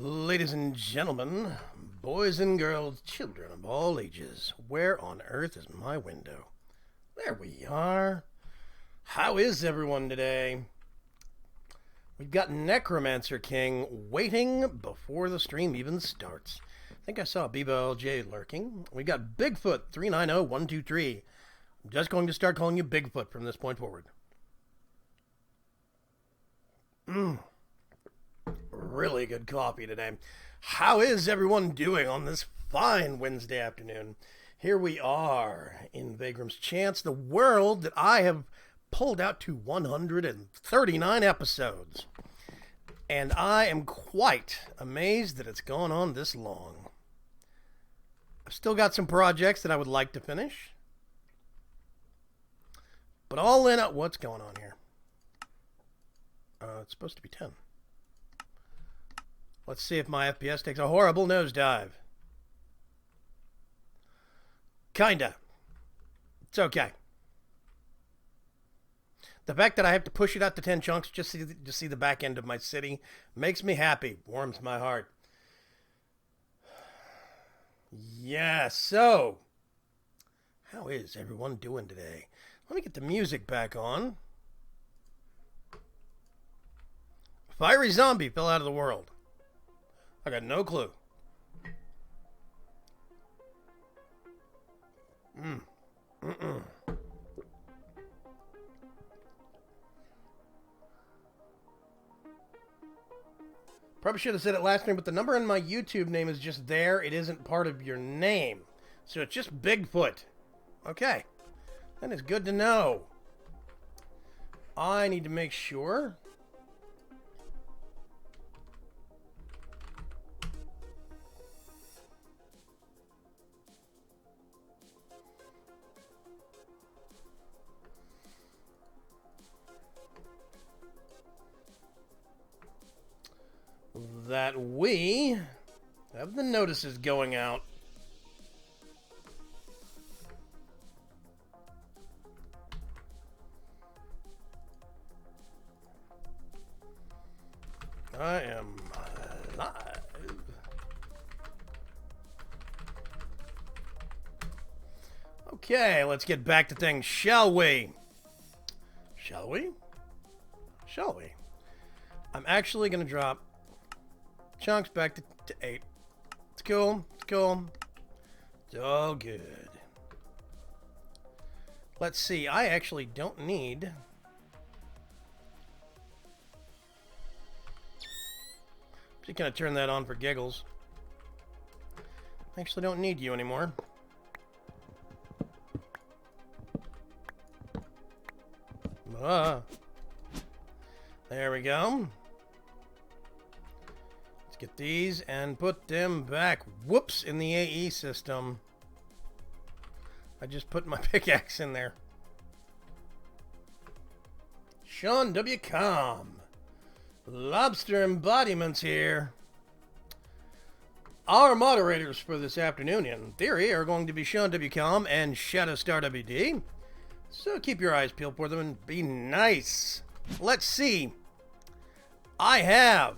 Ladies and gentlemen, boys and girls, children of all ages, where on earth is my window? There we are. How is everyone today? We've got Necromancer King waiting before the stream even starts. I think I saw BBLJ lurking. We got Bigfoot 390123. I'm just going to start calling you Bigfoot from this point forward. Really good coffee today. How is everyone doing on this fine Wednesday afternoon? Here we are in VAYGRIM'S, the world that I have pulled out to 139 episodes. And I am quite amazed that it's gone on this long. I've still got some projects that I would like to finish. But all in at what's going on here? It's supposed to be 10. Let's see if my FPS takes a horrible nosedive. Kinda. It's okay. The fact that I have to push it out to 10 chunks just to see the back end of my city makes me happy. Warms my heart. Yeah, so how is everyone doing today? Let me get the music back on. Fiery zombie fell out of the world. I got no clue. Probably should have said it last name, but the number in my YouTube name is just there. It isn't part of your name. So it's just Bigfoot. Okay. That is good to know. I need to make sure that we have the notices going out. I am live. Okay, let's get back to things, shall we? Shall we? Shall we? I'm actually going to drop chunks back to 8. It's cool. It's cool. It's all good. Let's see. I actually don't need... Just gonna turn that on for giggles. I actually don't need you anymore. There we go. Let's get these and put them back. Whoops, in the AE system. I just put my pickaxe in there. Sean W. Com. Lobster Embodiments here. Our moderators for this afternoon, in theory, are going to be Sean W. Com and Shadowstar WD. So keep your eyes peeled for them and be nice. Let's see. I have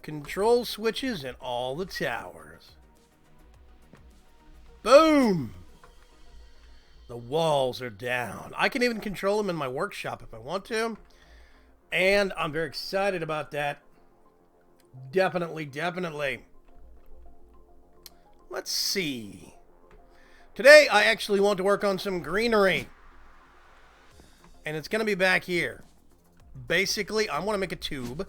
control switches in all the towers. Boom! The walls are down. I can even control them in my workshop if I want to. And I'm very excited about that. Definitely, definitely. Let's see. Today, I actually want to work on some greenery. And it's going to be back here. Basically, I want to make a tube.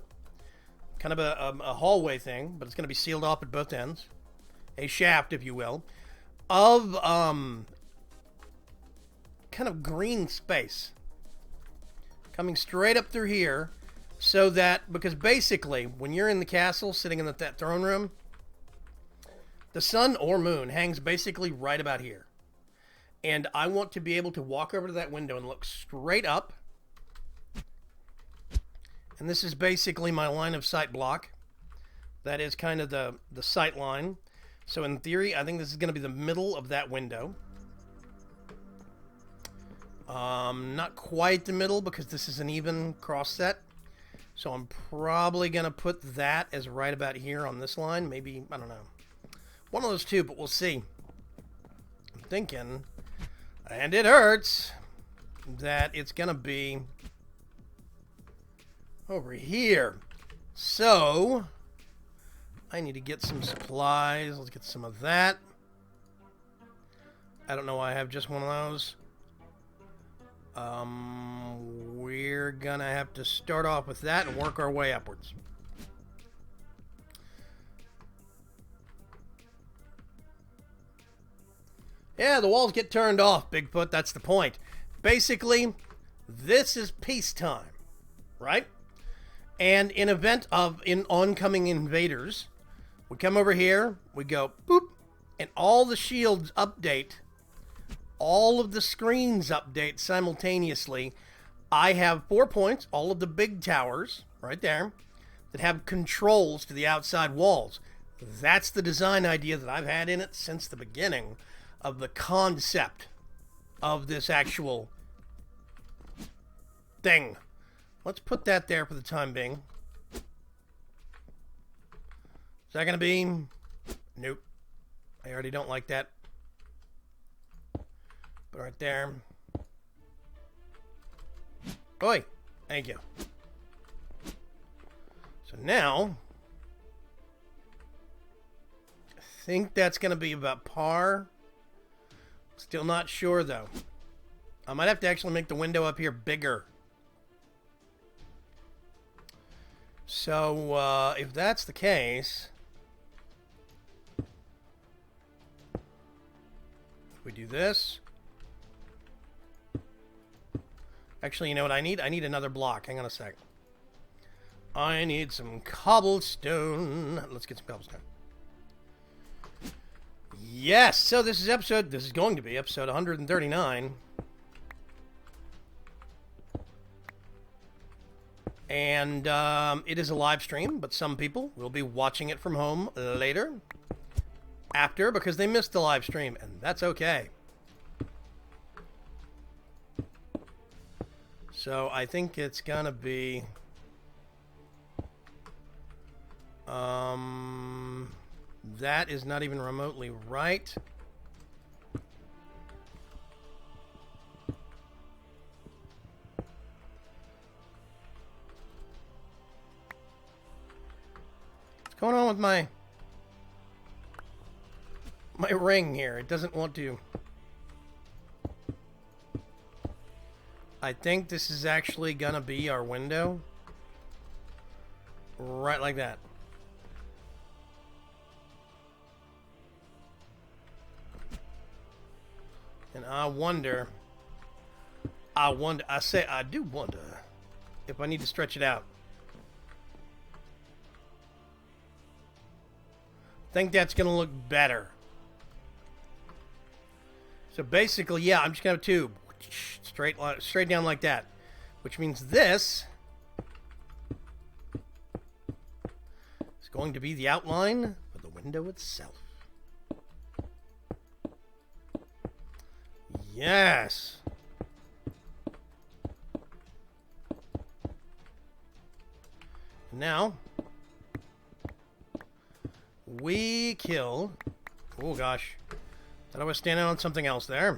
Kind of a hallway thing, but it's going to be sealed off at both ends. A shaft, if you will. Of, kind of green space. Coming straight up through here. So that, because basically, when you're in the castle, sitting in that throne room, the sun or moon hangs basically right about here. And I want to be able to walk over to that window and look straight up. And this is basically my line of sight block. That is kind of the sight line. So in theory, I think this is going to be the middle of that window. Not quite the middle because this is an even cross set. So I'm probably going to put that as right about here on this line. Maybe, I don't know. One of those two, but we'll see. I'm thinking, and it hurts, that it's going to be over here. So I need to get some supplies. Let's get some of that. I don't know why I have just one of those. We're gonna have to start off with that and work our way upwards. Yeah, the walls get turned off, Bigfoot. That's the point. Basically, this is peacetime, right? And in event of oncoming invaders, we come over here, we go boop, and all the shields update. All of the screens update simultaneously. I have 4 points, all of the big towers, right there, that have controls to the outside walls. That's the design idea that I've had in it since the beginning of the concept of this actual thing. Let's put that there for the time being. Is that going to be? Nope. I already don't like that. But right there. Oi! Thank you. So now, I think that's going to be about par. Still not sure, though. I might have to actually make the window up here bigger. So, if that's the case, we do this. Actually, you know what I need? I need another block. Hang on a sec. I need some cobblestone. Let's get some cobblestone. Yes! So this is going to be episode 139. And it is a live stream, but some people will be watching it from home later. After, because they missed the live stream, and that's okay. So I think it's gonna be that is not even remotely right. What's going on with my ring here? It doesn't want to. I think this is actually gonna be our window. Right like that. And I do wonder if I need to stretch it out. I think that's gonna look better. So basically, yeah, I'm just gonna have a tube. Straight down like that, which means this is going to be the outline of the window itself. Yes. Now we kill. Oh gosh, thought I was standing on something else there.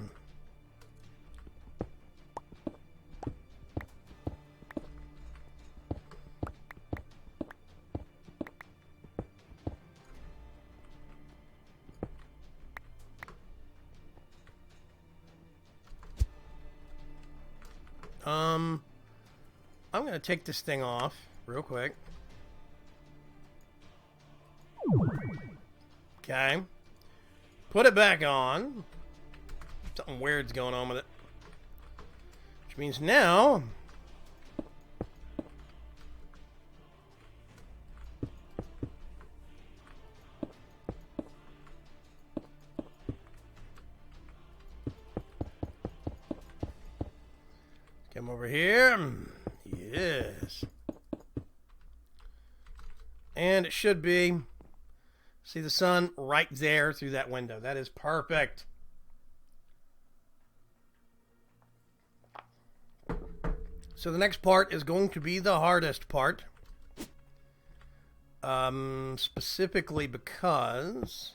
I'm going to take this thing off real quick. Okay. Put it back on. Something weird's going on with it. Which means now come over here. Yes. And it should be, see the sun right there through that window. That is perfect. So the next part is going to be the hardest part. Specifically because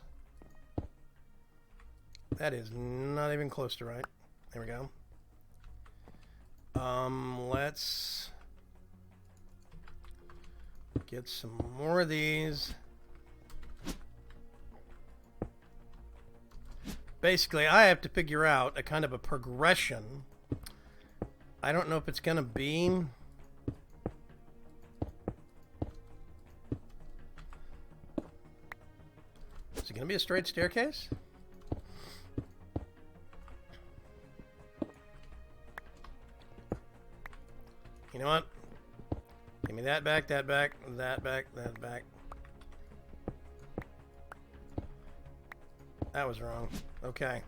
that is not even close to right. There we go. Let's get some more of these. Basically, I have to figure out a kind of a progression. I don't know if it's going to be... Is it going to be a straight staircase? You know what? Give me that back, that back, that back, that back. That was wrong. Okay.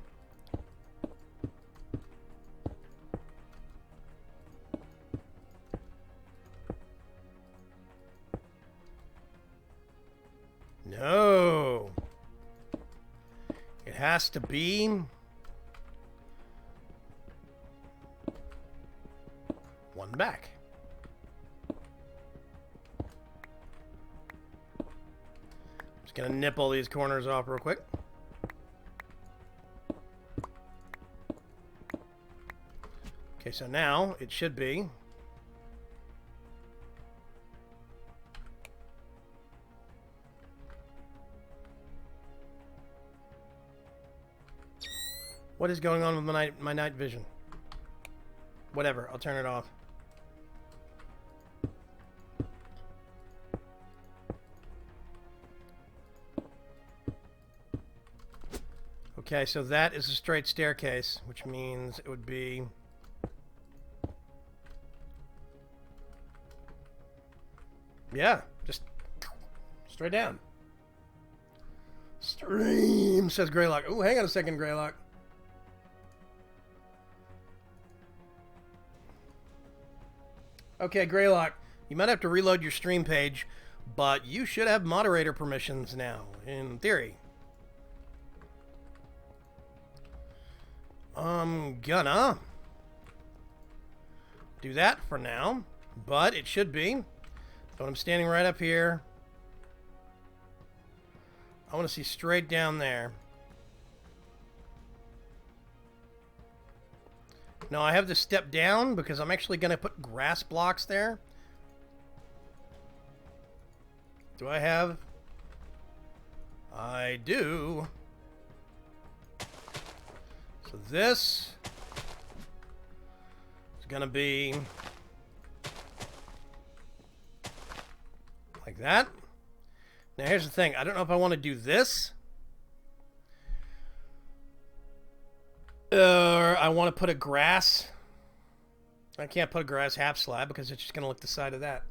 No. It has to be... one back. Just gonna nip all these corners off real quick. Okay, so now it should be what is going on with my night vision? Whatever, I'll turn it off. Okay, so that is a straight staircase, which means it would be... Yeah, just straight down. Stream, says Greylock. Oh, hang on a second, Greylock. Okay, Greylock, you might have to reload your stream page, but you should have moderator permissions now, in theory. I'm gonna do that for now, but it should be. But I'm standing right up here. I want to see straight down there. No, I have to step down because I'm actually going to put grass blocks there. Do I have? I do. So this is going to be like that. Now here's the thing. I don't know if I want to do this. Or I want to put a grass. I can't put a grass half slab because it's just going to look the side of that.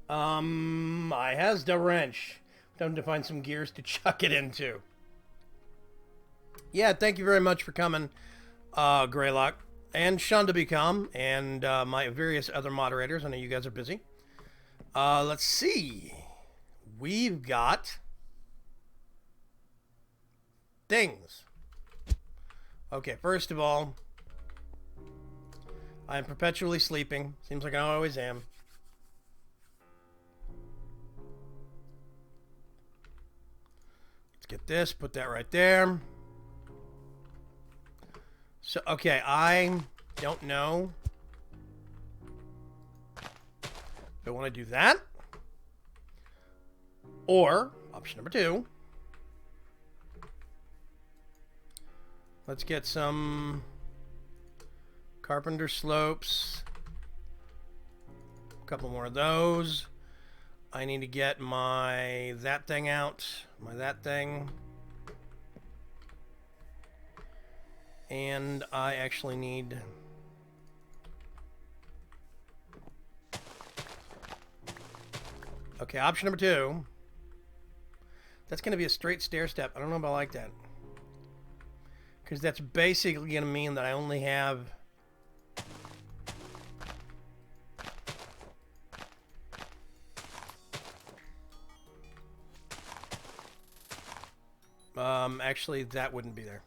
I has the wrench. Time to find some gears to chuck it into. Yeah, thank you very much for coming, Greylock. And Shonda Become, and my various other moderators. I know you guys are busy. Let's see. We've got things. Okay, first of all, I am perpetually sleeping. Seems like I always am. Let's get this, put that right there. So, okay, I don't know if I want to do that. Or, option number 2. Let's get some carpenter slopes. A couple more of those. I need to get my that thing out. My that thing. And I actually need... Okay, option number 2. That's going to be a straight stair step. I don't know if I like that. Because that's basically going to mean that I only have... actually, that wouldn't be there.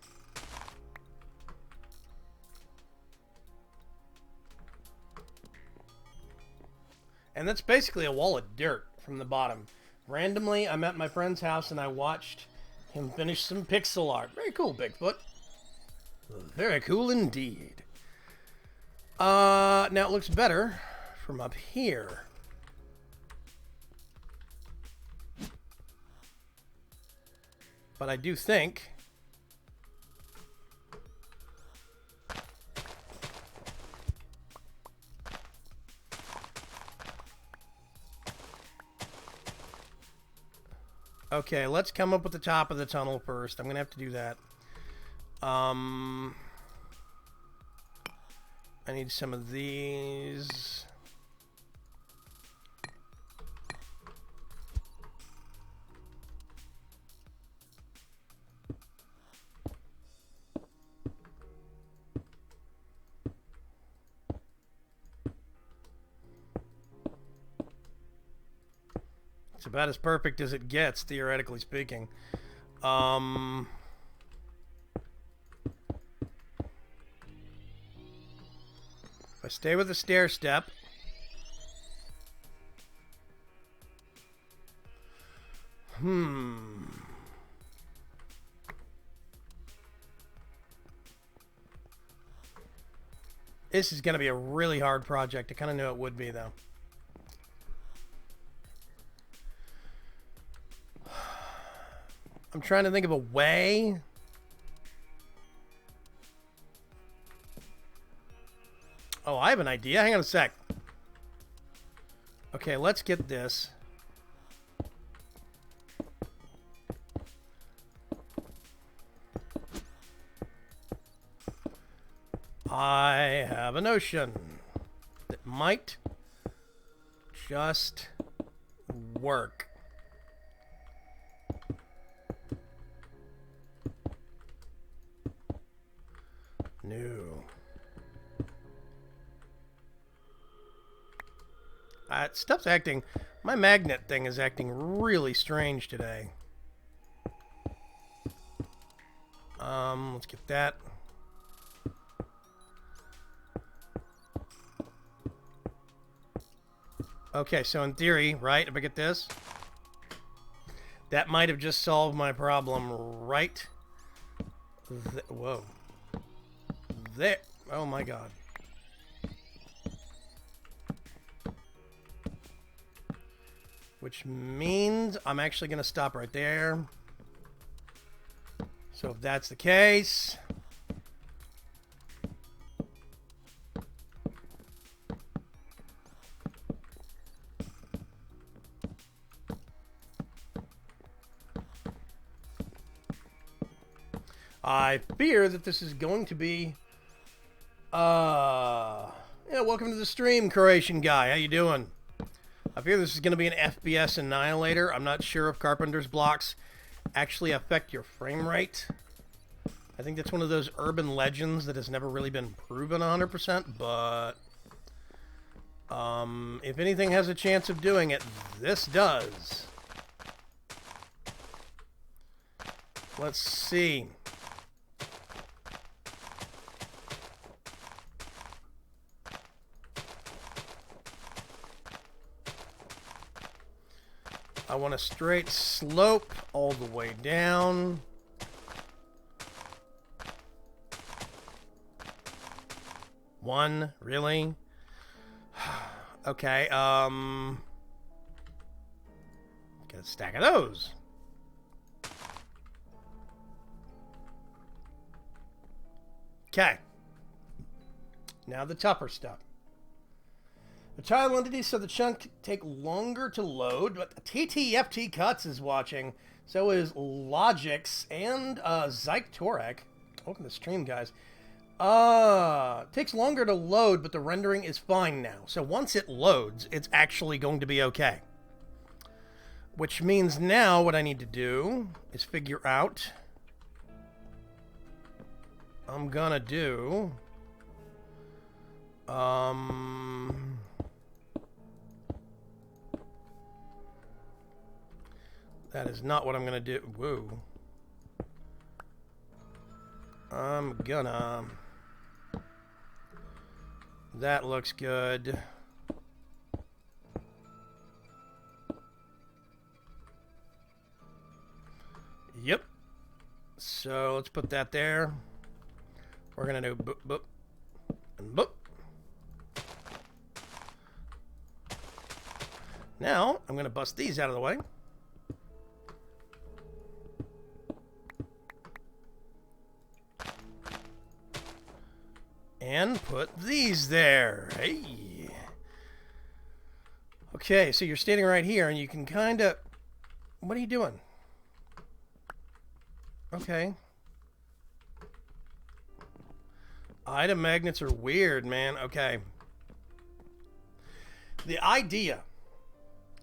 And that's basically a wall of dirt from the bottom. Randomly, I'm at my friend's house and I watched him finish some pixel art. Very cool, Bigfoot. Very cool indeed. Now it looks better from up here. But I do think... Okay, let's come up with the top of the tunnel first. I'm going to have to do that. I need some of these. It's about as perfect as it gets, theoretically speaking. If I stay with the stair step, this is going to be a really hard project. I kind of knew it would be, though. I'm trying to think of a way. Oh, I have an idea. Hang on a sec. Okay, let's get this. I have a notion that might just work. No. Stuff's acting... My magnet thing is acting really strange today. Let's get that. Okay, so in theory, right, if I get this, that might have just solved my problem right... Whoa. There. Oh my god. Which means I'm actually going to stop right there. So if that's the case... I fear that this is going to be... Yeah, welcome to the stream, Croatian guy. How you doing? I fear this is going to be an FPS annihilator. I'm not sure if Carpenter's blocks actually affect your frame rate. I think that's one of those urban legends that has never really been proven 100%, but... if anything has a chance of doing it, this does. Let's see. I want a straight slope all the way down. One, really? Okay, get a stack of those. Okay. Now the tougher stuff. The child entity, so the chunk take longer to load, but TTFT Cuts is watching. So is Logix and Zyke Torek. Welcome to the stream, guys. Takes longer to load, but the rendering is fine now. So once it loads, it's actually going to be okay. Which means now what I need to do is figure out... I'm gonna do... That is not what I'm gonna do. Whoa. I'm gonna... That looks good. Yep. So let's put that there. We're going to do boop, boop, and boop. Now, I'm going to bust these out of the way. And put these there. Hey. Okay, so you're standing right here, and you can kind of... What are you doing? Okay. Item magnets are weird, man. Okay. The idea...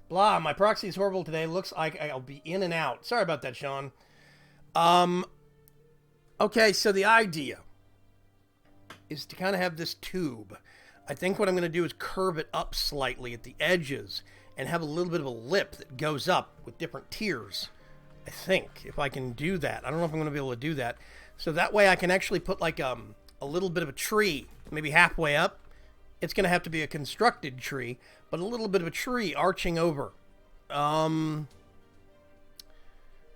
Blah, my proxy is horrible today. Looks like I'll be in and out. Sorry about that, Sean. Okay, so the idea is to kind of have this tube. I think what I'm going to do is curve it up slightly at the edges and have a little bit of a lip that goes up with different tiers. I think, if I can do that. I don't know if I'm going to be able to do that. So that way I can actually put like a little bit of a tree, maybe halfway up. It's going to have to be a constructed tree, but a little bit of a tree arching over.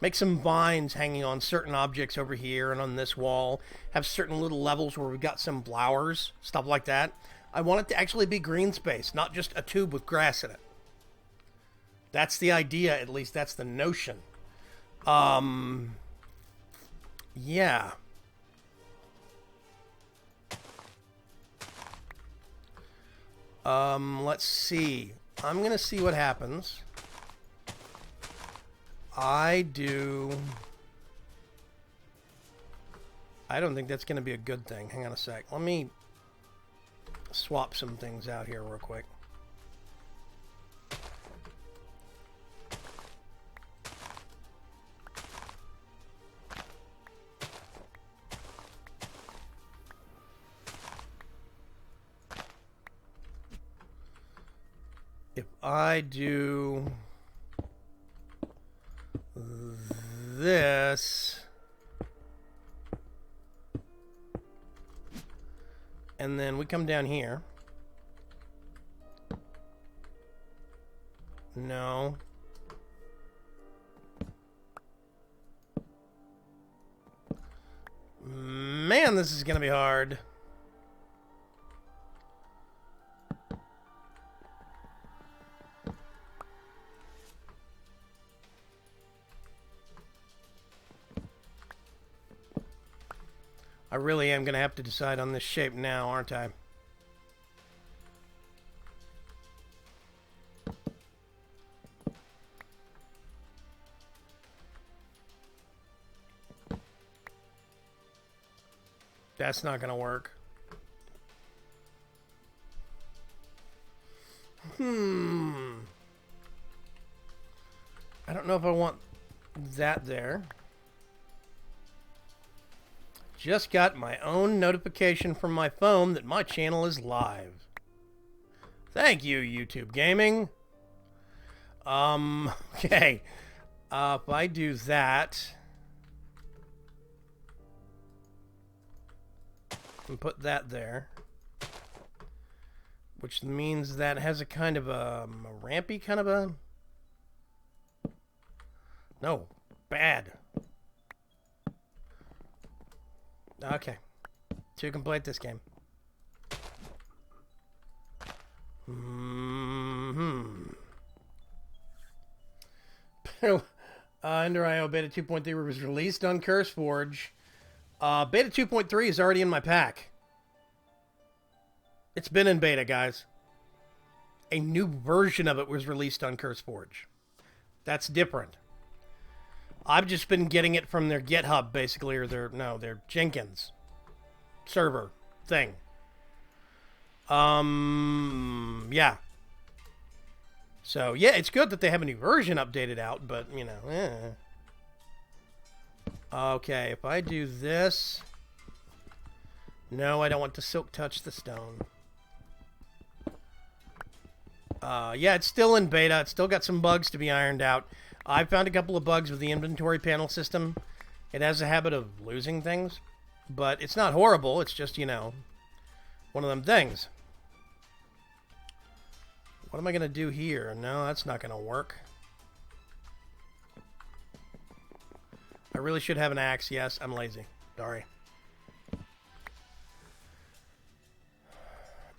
Make some vines hanging on certain objects over here and on this wall. Have certain little levels where we've got some flowers, stuff like that. I want it to actually be green space, not just a tube with grass in it. That's the idea, at least that's the notion. Yeah. Let's see. I'm going to see what happens. I don't think that's going to be a good thing. Hang on a sec. Let me swap some things out here real quick. If I do this, and then we come down here. No. Man, this is going to be hard. I really am going to have to decide on this shape now, aren't I? That's not going to work. I don't know if I want that there. Just got my own notification from my phone that my channel is live. Thank you, YouTube Gaming. Okay. If I do that and put that there, which means that has a kind of a rampy kind of a... No, bad. Okay. To complete this game. Ender.io Beta 2.3 was released on CurseForge. Beta 2.3 is already in my pack. It's been in beta, guys. A new version of it was released on CurseForge. That's different. I've just been getting it from their GitHub, basically, or their Jenkins server thing. Yeah. So, yeah, it's good that they have a new version updated out, but, you know, Okay, if I do this... No, I don't want to silk touch the stone. Yeah, it's still in beta. It's still got some bugs to be ironed out. I found a couple of bugs with the inventory panel system. It has a habit of losing things, but it's not horrible. It's just, you know, one of them things. What am I going to do here? No, that's not going to work. I really should have an axe. Yes, I'm lazy. Sorry.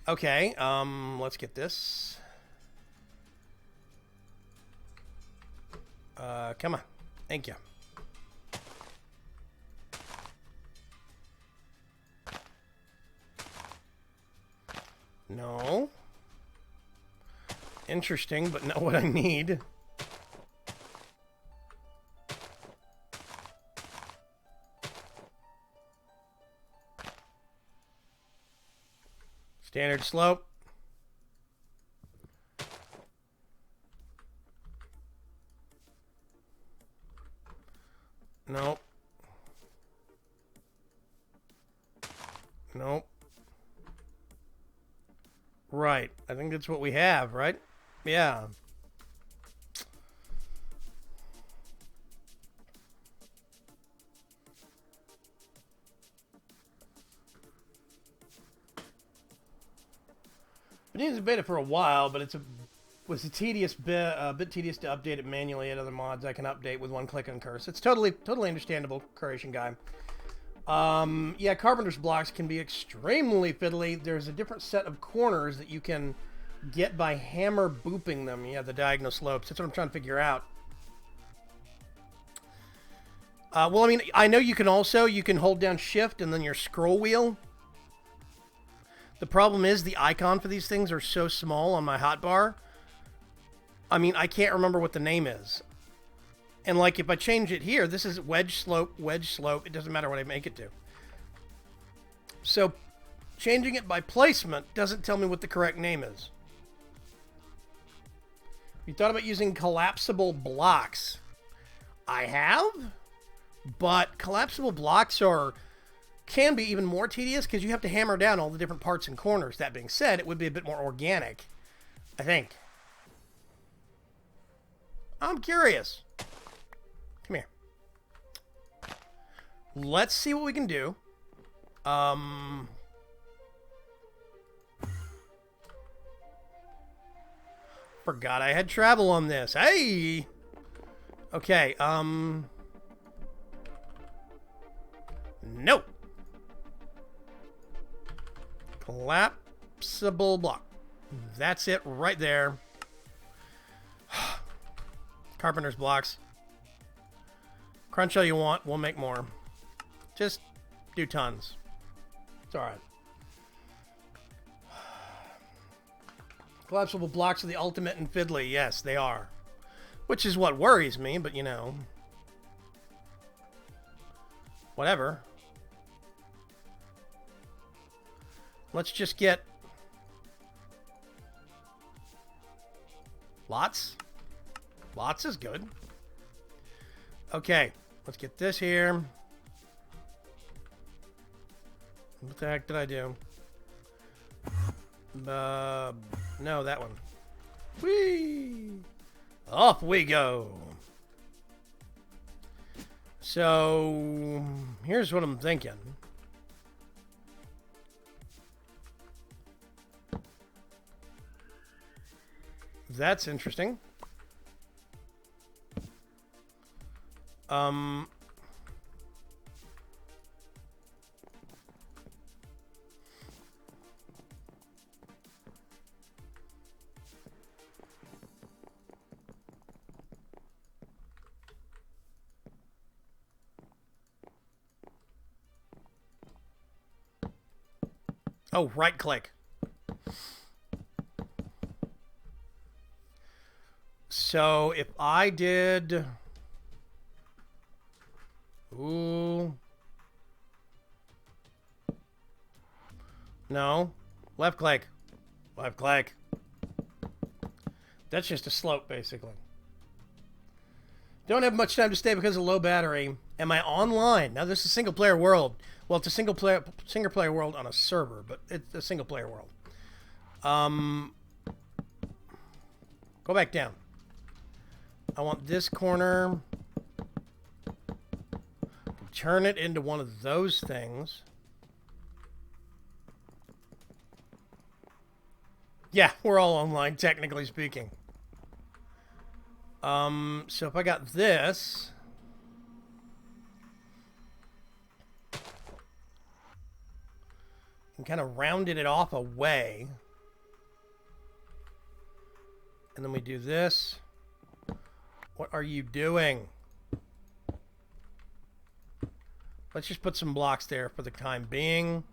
Okay, let's get this. Come on. Thank you. No. Interesting, but not what I need. Standard slope. Nope. Nope. Right. I think that's what we have, right? Yeah. Been using beta for a while, but was a tedious bit tedious to update it manually. At other mods I can update with one click on curse. It's totally understandable, Croatian guy. Yeah, carpenter's blocks can be extremely fiddly. There's a different set of corners that you can get by hammer booping them. Yeah, the diagonal slopes. That's what I'm trying to figure out. Well, I mean, I know you can hold down shift and then your scroll wheel. The problem is the icon for these things are so small on my hotbar. I mean, I can't remember what the name is. And like if I change it here, this is wedge slope. It doesn't matter what I make it to. So changing it by placement doesn't tell me what the correct name is. You thought about using collapsible blocks. I have, but collapsible blocks can be even more tedious because you have to hammer down all the different parts and corners. That being said, it would be a bit more organic, I think. I'm curious. Come here. Let's see what we can do. Forgot I had travel on this. Hey! Okay, nope. Collapsible block. That's it right there. Carpenter's blocks. Crunch all you want. We'll make more. Just do tons. It's alright. Collapsible blocks are the ultimate in fiddly. Yes, they are. Which is what worries me, but you know. Whatever. Let's just get lots. Lots is good. Okay, let's get this here. What the heck did I do? No, that one. Whee! Off we go. So, here's what I'm thinking. That's interesting. Oh, right click. So if I did... Ooh. No. Left click. Left click. That's just a slope, basically. Don't have much time to stay because of low battery. Am I online? Now, this is a single-player world. Well, it's a single-player world on a server, but it's a single-player world. Go back down. I want this corner. Turn it into one of those things. Yeah, we're all online, technically speaking. So if I got this... and kind of rounded it off away. And then we do this. What are you doing? Let's just put some blocks there for the time being.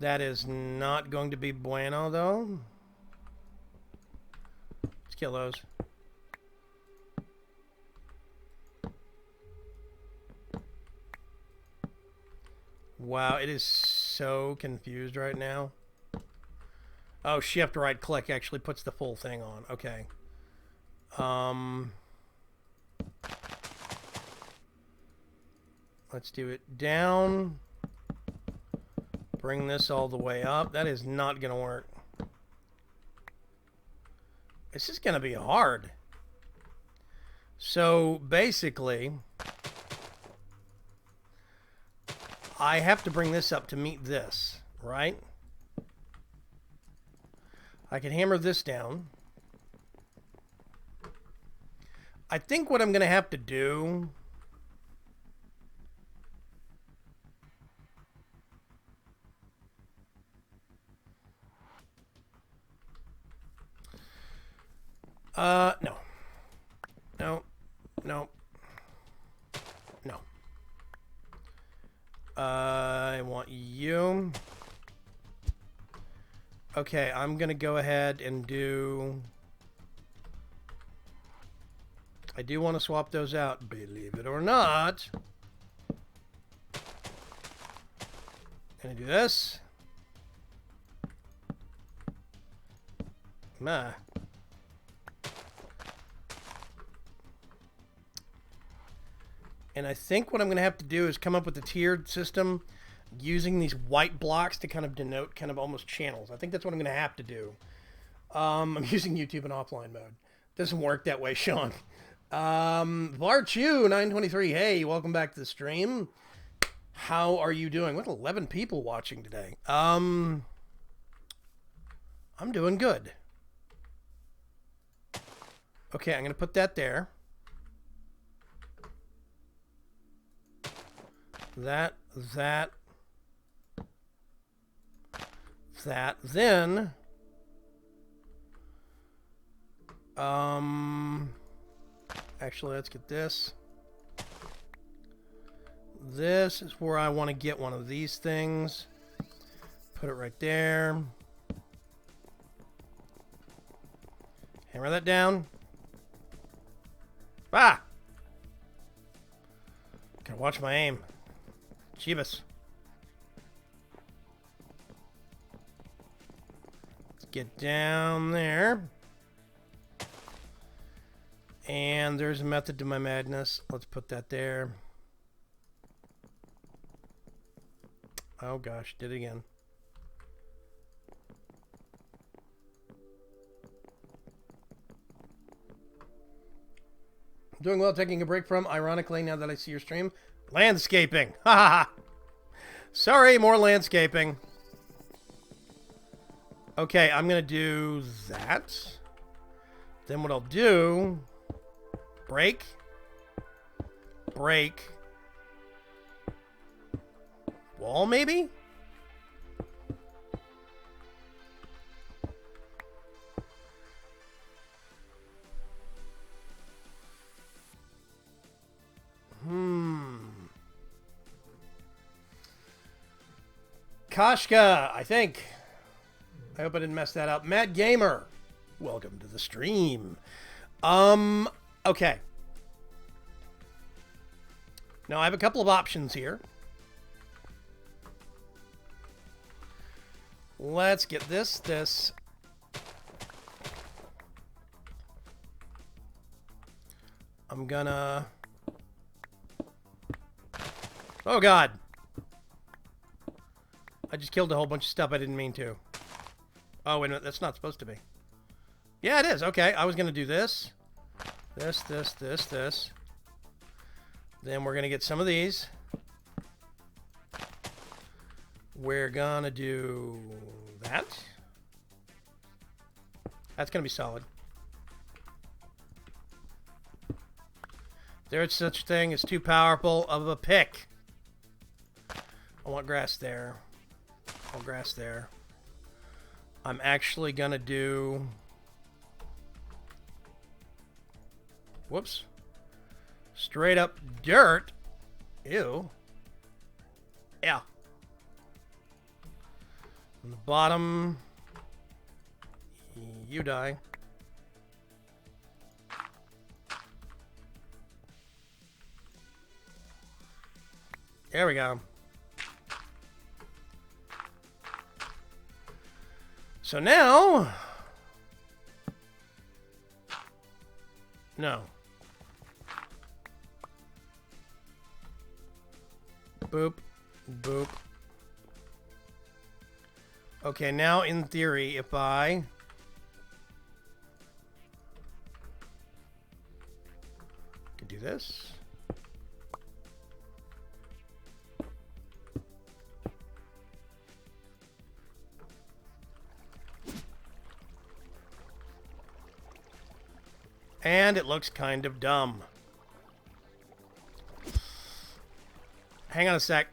That is not going to be bueno, though. Let's kill those. Wow, it is so confused right now. Oh, shift right click actually puts the full thing on. Okay. Let's do it down. Bring this all the way up. That is not going to work. This is going to be hard. So, basically, I have to bring this up to meet this, right? I can hammer this down. I think what I'm going to have to do... no. No. No. No. I want you. Okay, I'm gonna go ahead and do... I do want to swap those out, believe it or not. Gonna do this. Nah. And I think what I'm going to have to do is come up with a tiered system using these white blocks to kind of denote kind of almost channels. I think that's what I'm going to have to do. I'm using YouTube in offline mode. Doesn't work that way, Sean. Varchu923, hey, welcome back to the stream. How are you doing? What 11 people watching today? I'm doing good. Okay, I'm going to put that there. That, then, actually, let's get this. This is where I want to get one of these things. Put it right there. Hammer that down. Ah! Gotta watch my aim. Jeebus. Let's get down there. And there's a method to my madness. Let's put that there. Oh gosh, did it again. Doing well, taking a break from, ironically, now that I see your stream, landscaping. Ha ha ha. Sorry, more landscaping. Okay, I'm going to do that. Then what I'll do, break, wall maybe? Kashka, I think. I hope I didn't mess that up. Matt Gamer, welcome to the stream. Okay. Now I have a couple of options here. Let's get this. I'm gonna... Oh God. I just killed a whole bunch of stuff I didn't mean to. Oh, wait a minute. That's not supposed to be. Yeah, it is. Okay. I was going to do this. This. Then we're going to get some of these. We're going to do that. That's going to be solid. There's such a thing as too powerful of a pick. I want grass there. All grass there. I'm actually gonna do... Whoops. Straight up dirt. Ew. Yeah. On the bottom, you die. There we go. So now... No. Boop. Boop. Okay, now in theory, if I... could do this. And it looks kind of dumb. Hang on a sec.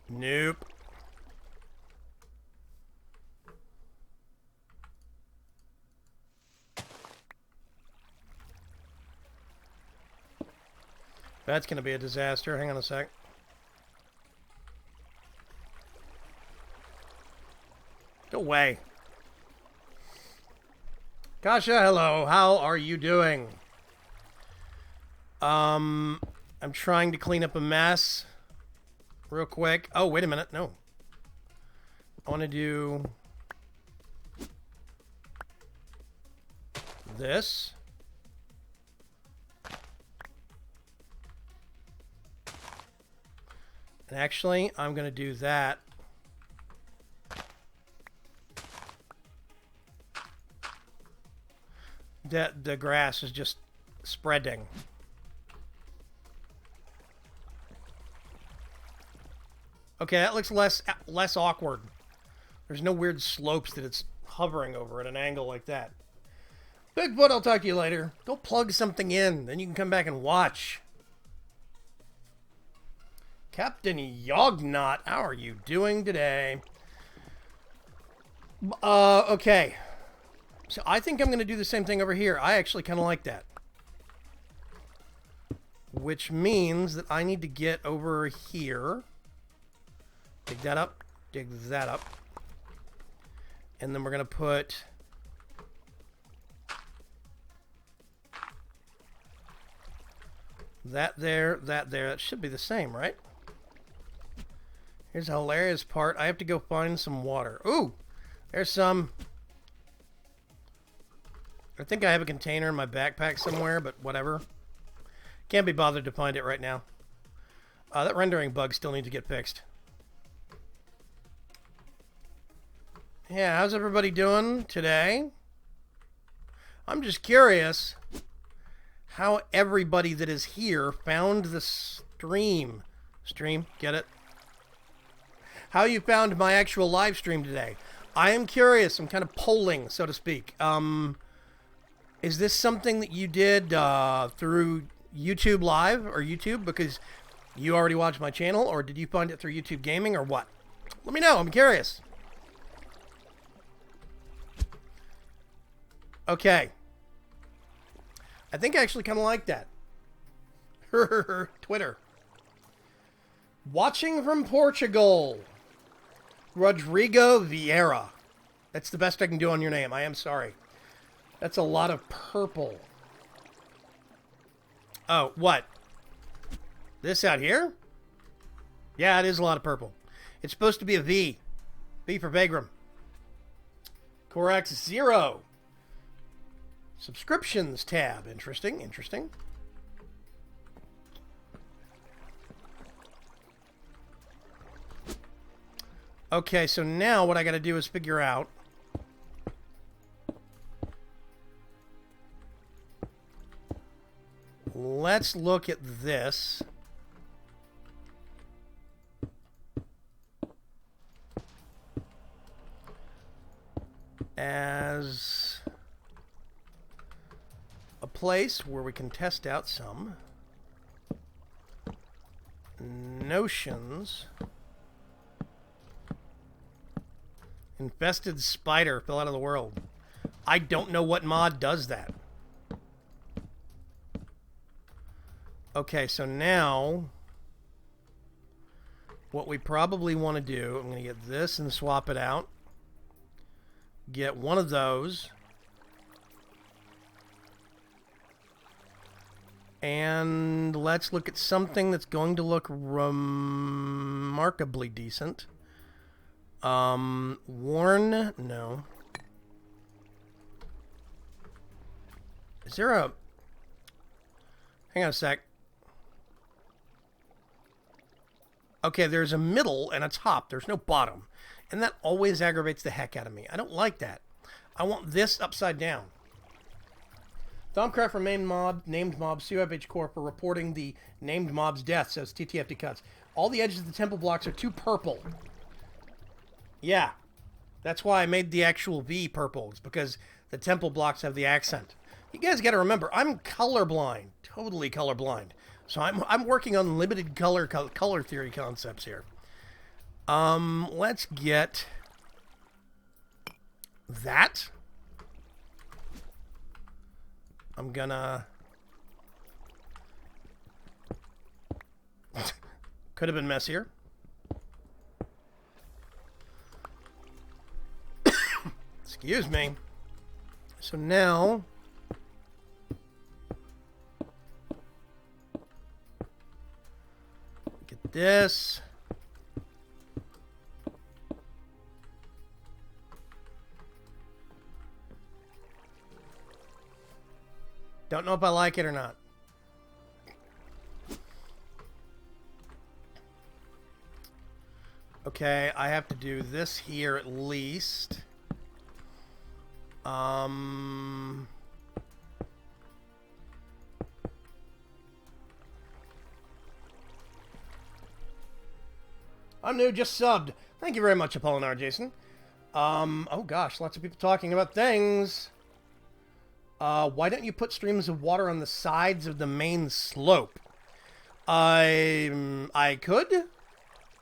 Nope. That's going to be a disaster. Hang on a sec. Go away. Kasha, hello. How are you doing? I'm trying to clean up a mess real quick. Oh, wait a minute. No. I want to do this. And actually, I'm going to do that. The grass is just spreading. Okay, that looks less awkward. There's no weird slopes that it's hovering over at an angle like that. Bigfoot, I'll talk to you later. Go plug something in, then you can come back and watch. Captain Yognot, how are you doing today? Okay. So I think I'm going to do the same thing over here. I actually kind of like that. Which means that I need to get over here. Dig that up. Dig that up. And then we're going to put... that there, that there. That should be the same, right? Here's the hilarious part. I have to go find some water. Ooh! There's some. I think I have a container in my backpack somewhere, but whatever. Can't be bothered to find it right now. That rendering bug still needs to get fixed. Yeah, how's everybody doing today? I'm just curious how everybody that is here found the stream. Stream, get it? How you found my actual live stream today. I am curious. I'm kind of polling, so to speak. Is this something that you did through YouTube Live or YouTube because you already watched my channel, or did you find it through YouTube Gaming, or what? Let me know. I'm curious. Okay. I think I actually kind of like that. Twitter. Watching from Portugal. Rodrigo Vieira. That's the best I can do on your name. I am sorry. That's a lot of purple. Oh, what? This out here? Yeah, it is a lot of purple. It's supposed to be a V. V for Vaygrim. Corax 0. Subscriptions tab. Interesting, interesting. Okay, so now what I got to do is figure out let's look at this. place where we can test out some notions. Infested spider fell out of the world. I don't know what mod does that. Okay, so now what we probably want to do, I'm going to get this and swap it out. Get one of those. And let's look at something that's going to look remarkably decent. Worn? No. Is there a... Hang on a sec. Okay, there's a middle and a top. There's no bottom. And that always aggravates the heck out of me. I don't like that. I want this upside down. Thumbcraft for named mob, CUFH Corp for reporting the named mob's death, says TTFD Cuts. All the edges of the temple blocks are too purple. Yeah. That's why I made the actual V purple. It's because the temple blocks have the accent. You guys got to remember, I'm colorblind. Totally colorblind. So I'm working on limited color theory concepts here. Let's get that. I'm gonna... Could have been messier. Excuse me. So now... Get this. Don't know if I like it or not. Okay, I have to do this here at least. I'm new, just subbed. Thank you very much, Apollinar Jason. Oh gosh, lots of people talking about things. Why don't you put streams of water on the sides of the main slope? I could.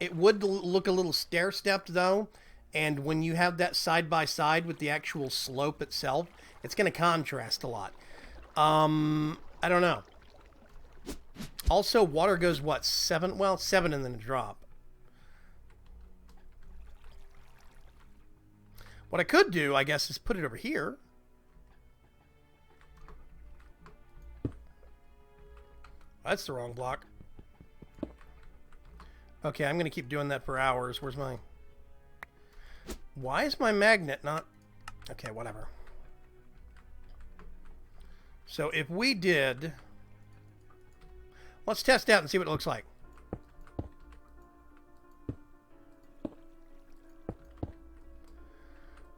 It would look a little stair-stepped, though. And when you have that side-by-side with the actual slope itself, it's going to contrast a lot. I don't know. Also, water goes, what, 7? Well, 7 and then a drop. What I could do, I guess, is put it over here. That's the wrong block. Okay, I'm going to keep doing that for hours. Where's my... Why is my magnet not... Okay, whatever. So if we did... Let's test out and see what it looks like.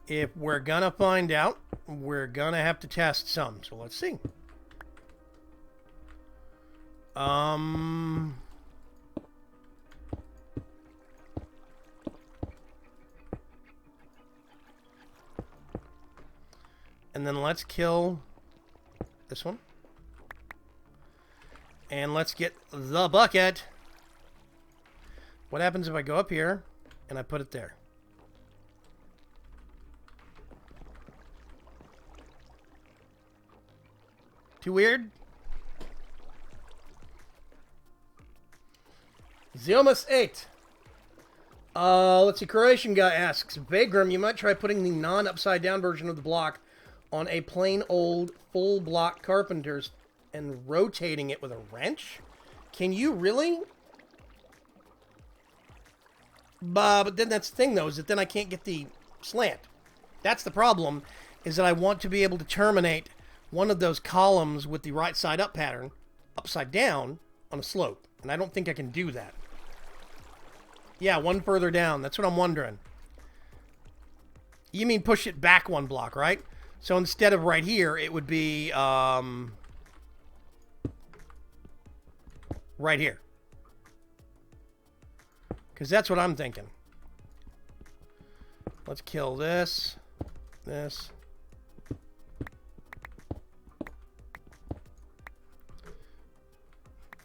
If we're going to find out, we're going to have to test some. So let's see. And then let's kill this one. And let's get the bucket. What happens if I go up here and I put it there? Too weird? Ziomas 8. Let's see. Croatian guy asks, Vaygrim, you might try putting the non-upside down version of the block on a plain old full block carpenter's and rotating it with a wrench? Can you really? But then that's the thing, though, is that then I can't get the slant. That's the problem, is that I want to be able to terminate one of those columns with the right side up pattern upside down on a slope. And I don't think I can do that. Yeah, one further down. That's what I'm wondering. You mean push it back one block, right? So instead of right here, it would be right here. Because that's what I'm thinking. Let's kill this. This.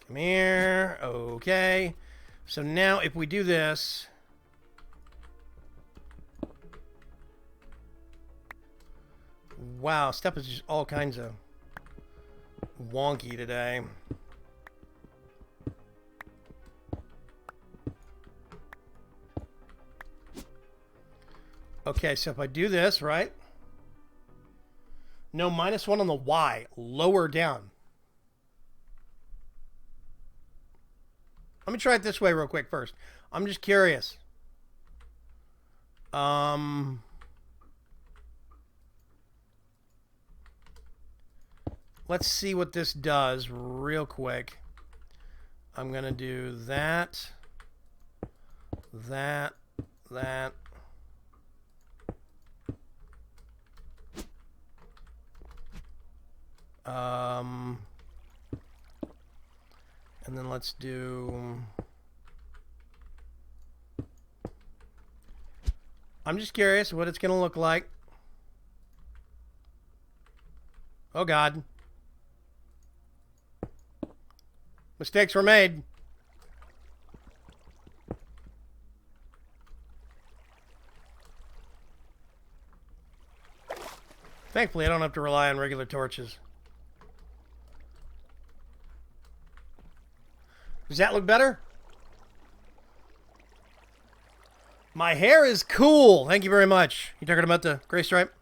Come here. Okay. So now if we do this... Wow, stuff is just all kinds of wonky today. Okay, so if I do this, right? No, -1 on the Y. Lower down. Let me try it this way real quick first. I'm just curious. Let's see what this does real quick. I'm going to do that, that. And then let's do... I'm just curious what it's going to look like. Oh, God. Mistakes were made. Thankfully, I don't have to rely on regular torches. Does that look better? My hair is cool. Thank you very much. You talking about the gray stripe?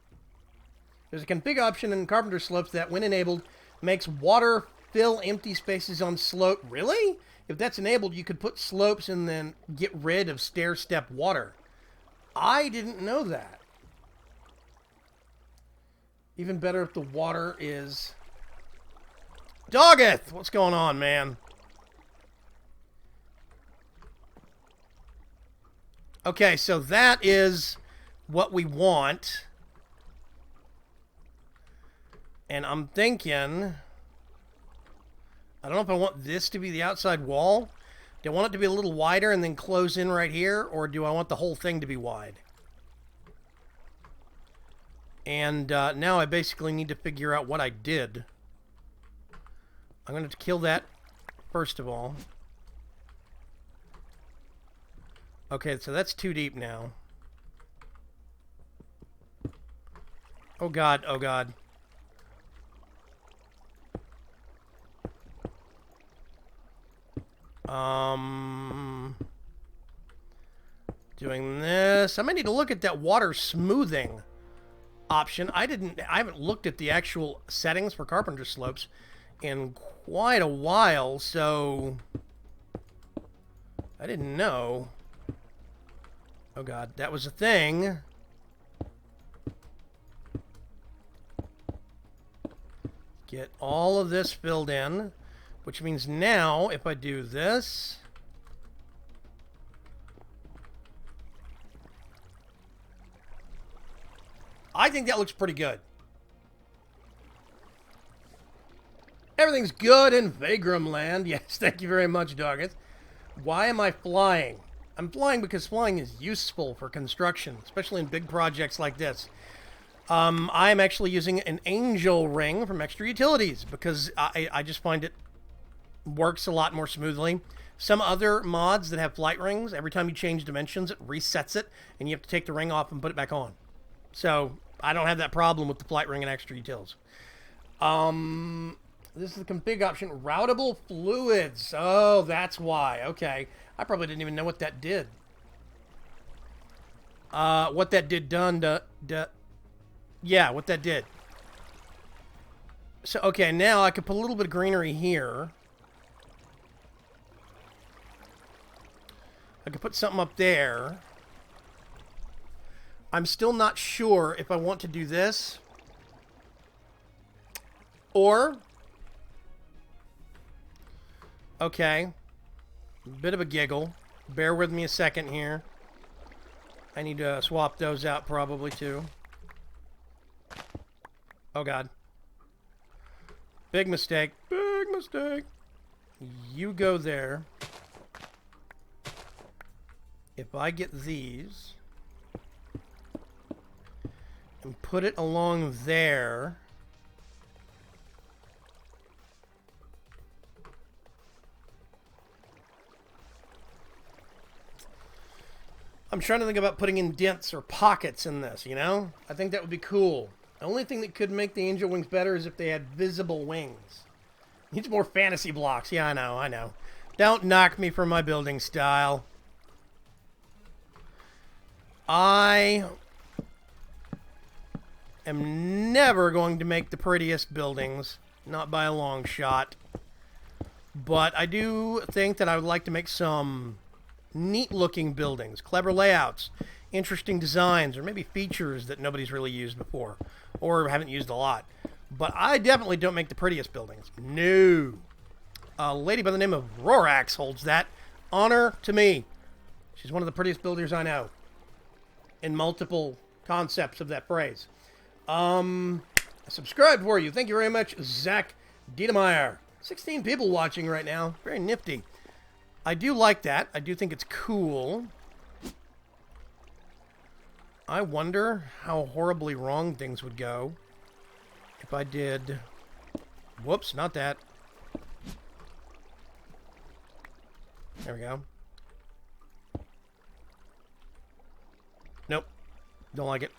There's a config option in Carpenter Slopes that, when enabled, makes water fill empty spaces on slope. Really? If that's enabled, you could put slopes and then get rid of stair-step water. I didn't know that. Even better if the water is... Doggeth! What's going on, man? Okay, so that is what we want. And I'm thinking... I don't know if I want this to be the outside wall. Do I want it to be a little wider and then close in right here? Or do I want the whole thing to be wide? And now I basically need to figure out what I did. I'm going to kill that first of all. Okay, so that's too deep now. Oh God, oh God. Doing this. I might need to look at that water smoothing option. I haven't looked at the actual settings for Carpenter Slopes in quite a while, so I didn't know. Oh God, that was a thing. Get all of this filled in, which means now if I do this, I think that looks pretty good. Everything's good in Vaygrim land. Yes, thank you very much, Doggett. Why am I flying? I'm flying because flying is useful for construction, especially in big projects like this. I'm actually using an angel ring from Extra Utilities because I just find it works a lot more smoothly. Some other mods that have flight rings, every time you change dimensions, it resets it, and you have to take the ring off and put it back on. So I don't have that problem with the flight ring and Extra Utils. This is the config option, routable fluids. Oh, that's why. Okay. I probably didn't even know what that did. What that did yeah, what that did. So, okay, now I could put a little bit of greenery here. I could put something up there. I'm still not sure if I want to do this. Or... Okay. Bit of a giggle. Bear with me a second here. I need to swap those out probably too. Oh God. Big mistake. Big mistake. You go there. If I get these and put it along there. I'm trying to think about putting in dents or pockets in this, you know? I think that would be cool. The only thing that could make the angel wings better is if they had visible wings. Needs more fantasy blocks. Yeah, I know. Don't knock me for my building style. I am never going to make the prettiest buildings. Not by a long shot. But I do think that I would like to make some neat-looking buildings. Clever layouts. Interesting designs. Or maybe features that nobody's really used before. Or haven't used a lot. But I definitely don't make the prettiest buildings. No. A lady by the name of Rorax holds that honor to me. She's one of the prettiest builders I know. In multiple concepts of that phrase. I subscribed for you. Thank you very much, Zach Diedemeyer. 16 people watching right now. Very nifty. I do like that. I do think it's cool. I wonder how horribly wrong things would go if I did... Whoops, not that. There we go. Nope. Don't like it.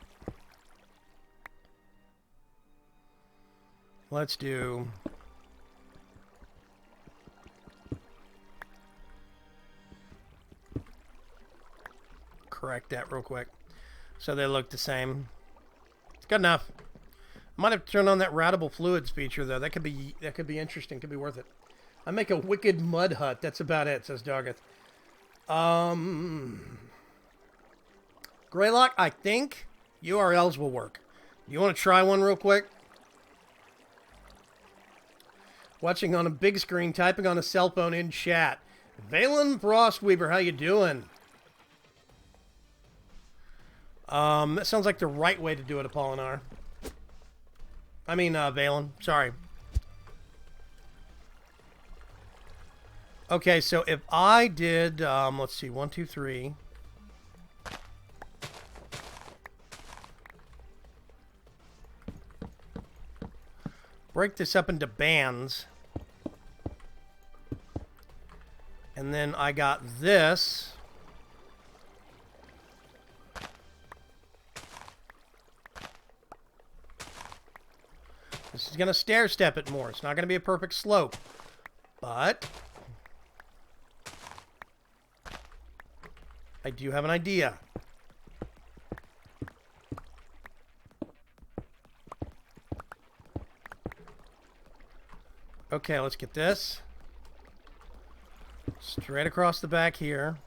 Let's do... correct that real quick. So they look the same. It's good enough. Might have to turn on that routable fluids feature though. That could be interesting. Could be worth it. I make a wicked mud hut. That's about it, says Dargeth. Greylock, I think URLs will work. You want to try one real quick? Watching on a big screen, typing on a cell phone in chat. Valen Frostweaver, how you doing? That sounds like the right way to do it, Apollinar. I mean, Valen. Sorry. Okay, so if I did, let's see, 1, 2, 3. Break this up into bands. And then I got this. This is going to stair step it more. It's not going to be a perfect slope. But I do have an idea. Okay, let's get this. Straight across the back here.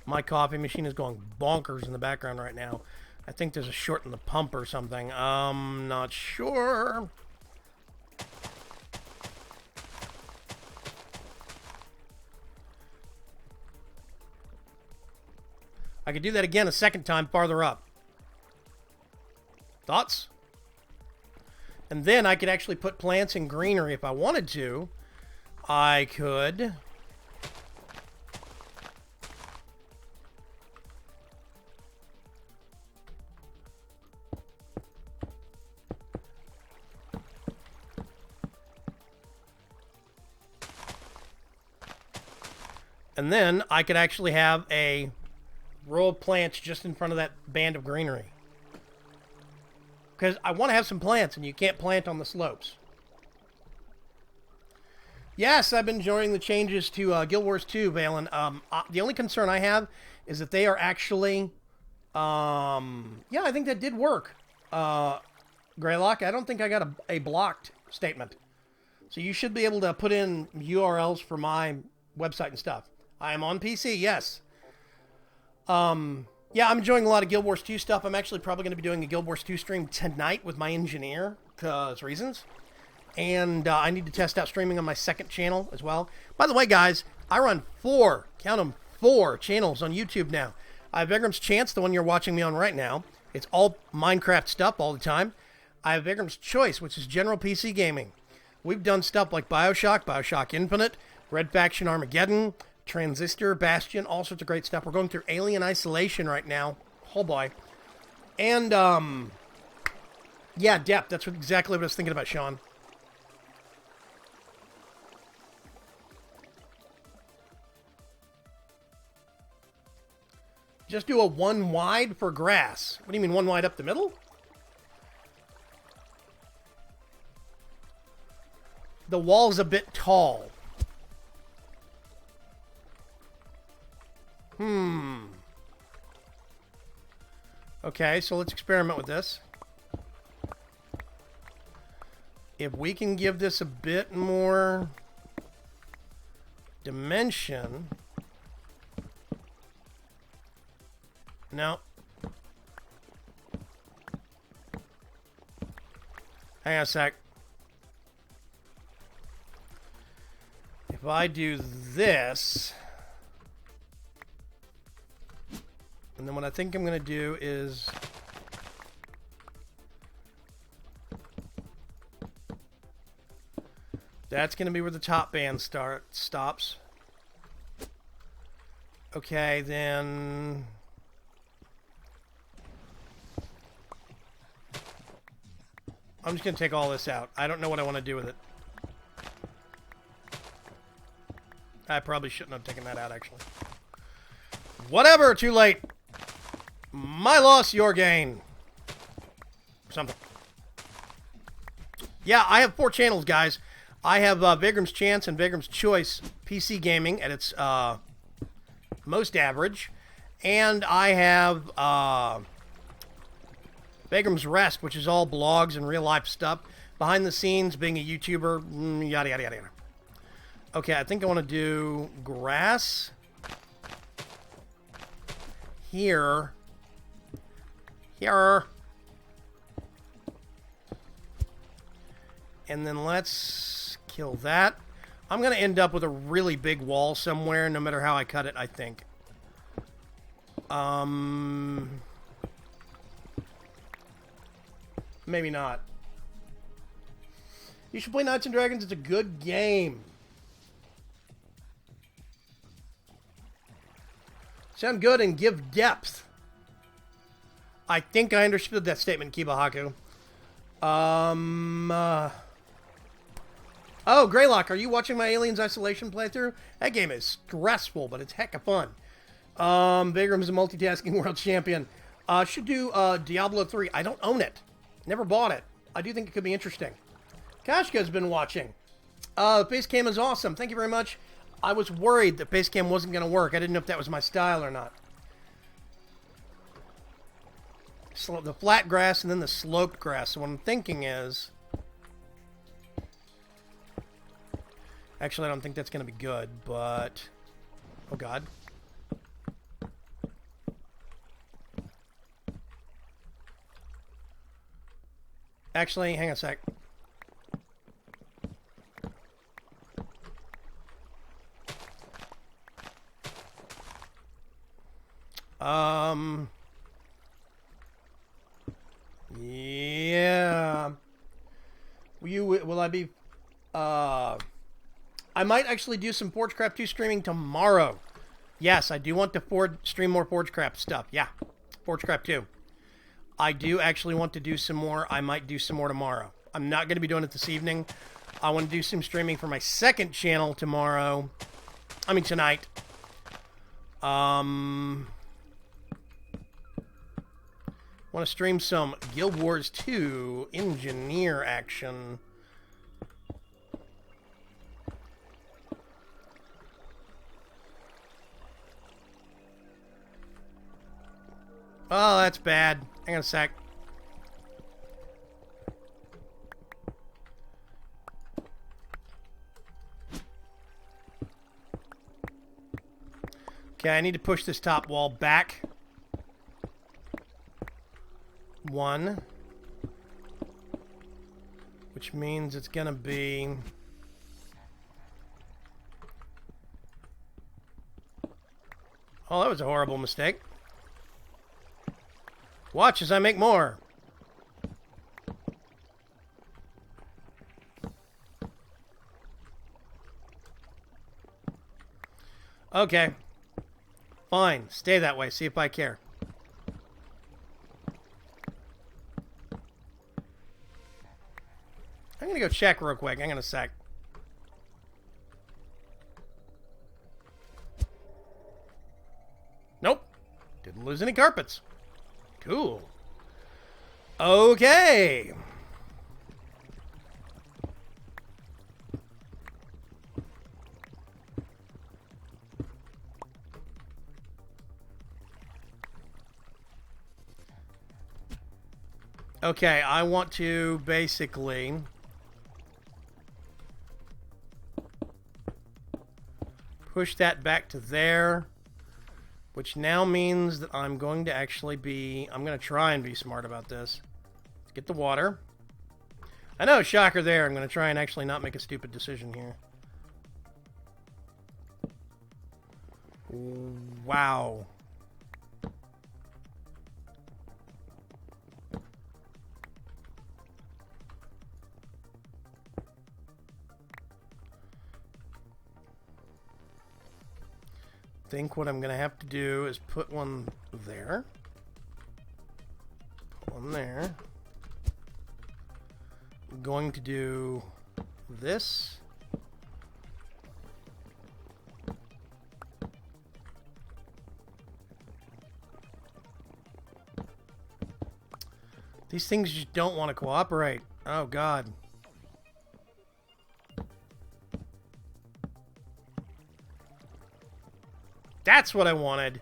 My coffee machine is going bonkers in the background right now. I think there's a short in the pump or something. Not sure. I could do that again a second time farther up. Thoughts? And then I could actually put plants in greenery if I wanted to. I could... and then I could actually have a row of plants just in front of that band of greenery. Because I want to have some plants, and you can't plant on the slopes. Yes, I've been enjoying the changes to Guild Wars 2, Valen. The only concern I have is that they are actually... yeah, I think that did work. Greylock, I don't think I got a blocked statement. So you should be able to put in URLs for my website and stuff. I am on PC, yes. Yeah, I'm enjoying a lot of Guild Wars 2 stuff. I'm actually probably going to be doing a Guild Wars 2 stream tonight with my engineer, because reasons. And I need to test out streaming on my second channel as well. By the way, guys, I run 4, count them, 4 channels on YouTube now. I have VAYGRIM'S, the one you're watching me on right now. It's all Minecraft stuff all the time. I have VAYGRIM'S Choice, which is general PC gaming. We've done stuff like Bioshock, Bioshock Infinite, Red Faction Armageddon, Transistor, Bastion, all sorts of great stuff. We're going through Alien Isolation right now. Oh boy. And, yeah, Depth. That's exactly what I was thinking about, Sean. Just do a 1 wide for grass. What do you mean 1 wide up the middle? The wall's a bit tall. Okay, so let's experiment with this. If we can give this a bit more dimension. No. Hang on a sec. If I do this, and then what I think I'm going to do is that's going to be where the top band stops. Okay, then I'm just going to take all this out. I don't know what I want to do with it. I probably shouldn't have taken that out, actually. Whatever, too late. My loss, your gain. Something. Yeah, I have 4 channels, guys. I have VAYGRIM'S and VAYGRIM'S Choice PC Gaming at its most average. And I have VAYGRIM'S Rest, which is all blogs and real-life stuff. Behind the scenes, being a YouTuber, yada, yada, yada. Okay, I think I want to do grass here. And then let's kill that. I'm going to end up with a really big wall somewhere, no matter how I cut it, I think. Maybe not. You should play Knights and Dragons. It's a good game. Sound good and give depth. I think I understood that statement, Kibahaku. Oh, Greylock, are you watching my Aliens Isolation playthrough? That game is stressful, but it's hecka fun. VAYGRIM'S a multitasking world champion. Should do Diablo 3. I don't own it. Never bought it. I do think it could be interesting. Kashka's been watching. Face cam is awesome. Thank you very much. I was worried that face cam wasn't going to work. I didn't know if that was my style or not. The flat grass and then the sloped grass. So what I'm thinking is... Actually, I don't think that's going to be good, but... Oh, God. Actually, hang on a sec. Yeah. Will I be, I might actually do some Forgecraft 2 streaming tomorrow. Yes, I do want to stream more Forgecraft stuff. Yeah, Forgecraft 2. I do actually want to do some more. I might do some more tomorrow. I'm not going to be doing it this evening. I want to do some streaming for my second channel tomorrow. I mean, tonight. Want to stream some Guild Wars 2 Engineer action. Oh, that's bad. Hang on a sec. Okay, I need to push this top wall back. 1. Which means it's gonna be... Oh, that was a horrible mistake. Watch as I make more. Okay. Fine. Stay that way. See if I care. I'm going to go check real quick. Hang on a sec. Nope. Didn't lose any carpets. Cool. Okay. Okay, I want to basically push that back to there, which now means that I'm going to actually be, I'm going to try and be smart about this. Let's get the water. I know, shocker there. I'm going to try and actually not make a stupid decision here. Wow. I think what I'm going to have to do is put one there. Put one there. I'm going to do this. These things just don't want to cooperate. Oh, God. That's what I wanted.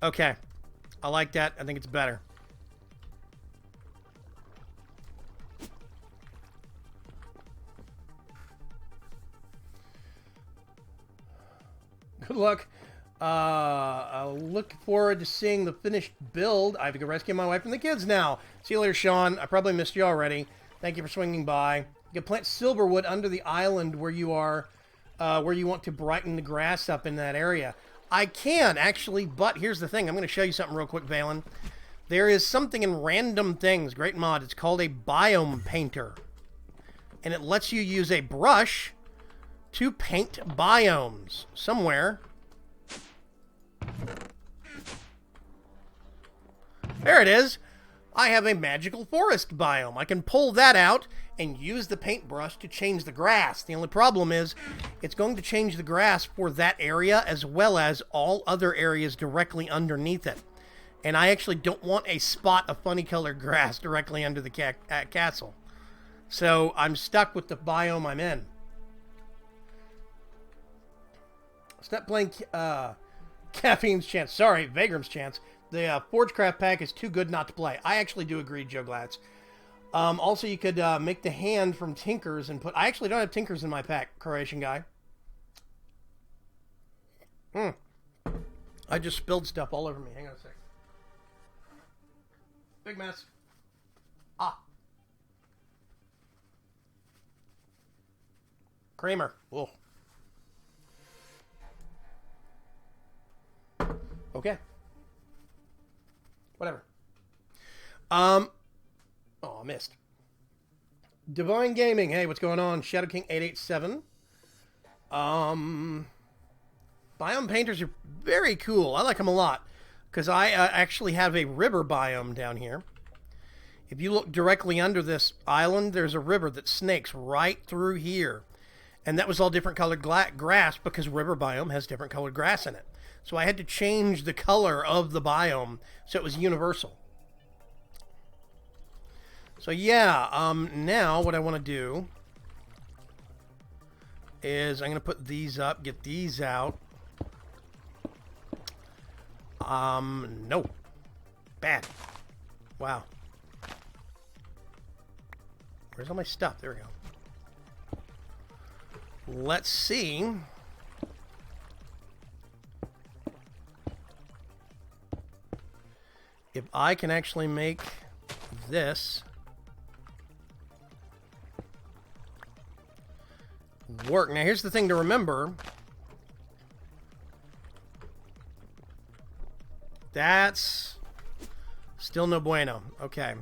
Okay. I like that. I think it's better. Good luck. I'll look forward to seeing the finished build. I have to go rescue my wife and the kids now. See you later, Sean. I probably missed you already. Thank you for swinging by. You can plant silverwood under the island where you are, where you want to brighten the grass up in that area. I can, actually, but here's the thing. I'm going to show you something real quick, Valen. There is something in Random Things, great mod. It's called a biome painter. And it lets you use a brush to paint biomes somewhere. There it is. I have a magical forest biome. I can pull that out and use the paintbrush to change the grass. The only problem is it's going to change the grass for that area as well as all other areas directly underneath it. And I actually don't want a spot of funny colored grass directly under the castle. So I'm stuck with the biome I'm in. Stop playing Caffeine's Chance. Sorry, VAYGRIM'S Chance. The Forgecraft pack is too good not to play. I actually do agree, Joe Glatz. Also, you could make the hand from Tinkers and put... I actually don't have Tinkers in my pack, Croatian guy. I just spilled stuff all over me. Hang on a sec. Big mess. Ah. Kramer. Whoa. Okay. Whatever. Oh, I missed. Divine Gaming. Hey, what's going on? Shadow King 887. Biome painters are very cool. I like them a lot because I actually have a river biome down here. If you look directly under this island, there's a river that snakes right through here. And that was all different colored grass because river biome has different colored grass in it. So I had to change the color of the biome so it was universal. So yeah, now what I want to do is I'm going to put these up, get these out. No. Bad. Wow. Where's all my stuff? There we go. Let's see. If I can actually make this work. Now, here's the thing to remember. That's still no bueno. Okay.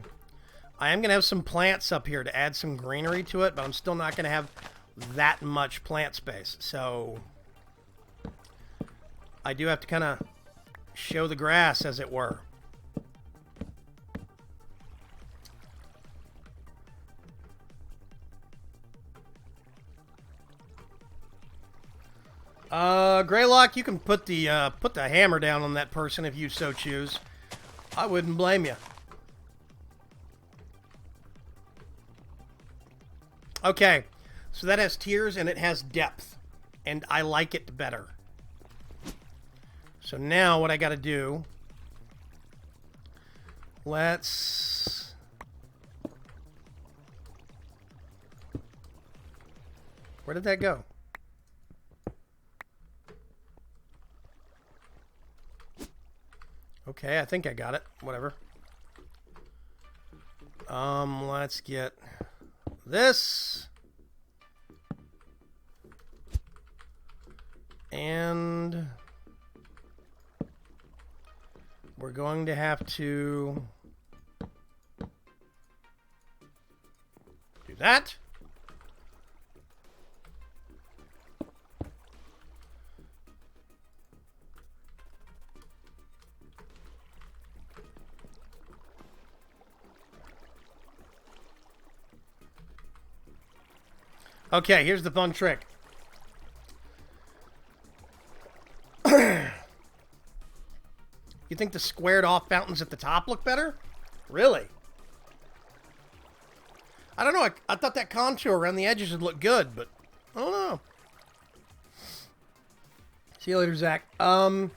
I am going to have some plants up here to add some greenery to it, but I'm still not going to have that much plant space. So I do have to kind of show the grass, as it were. Greylock, you can put the hammer down on that person if you so choose. I wouldn't blame you. Okay, so that has tiers and it has depth, and I like it better. So now what I got to do? Let's... Where did that go? Okay, I think I got it. Whatever. Let's get this. And we're going to have to do that. Okay, here's the fun trick. You think the squared off fountains at the top look better? Really? I don't know. I thought that contour around the edges would look good, but I don't know. See you later, Zach. How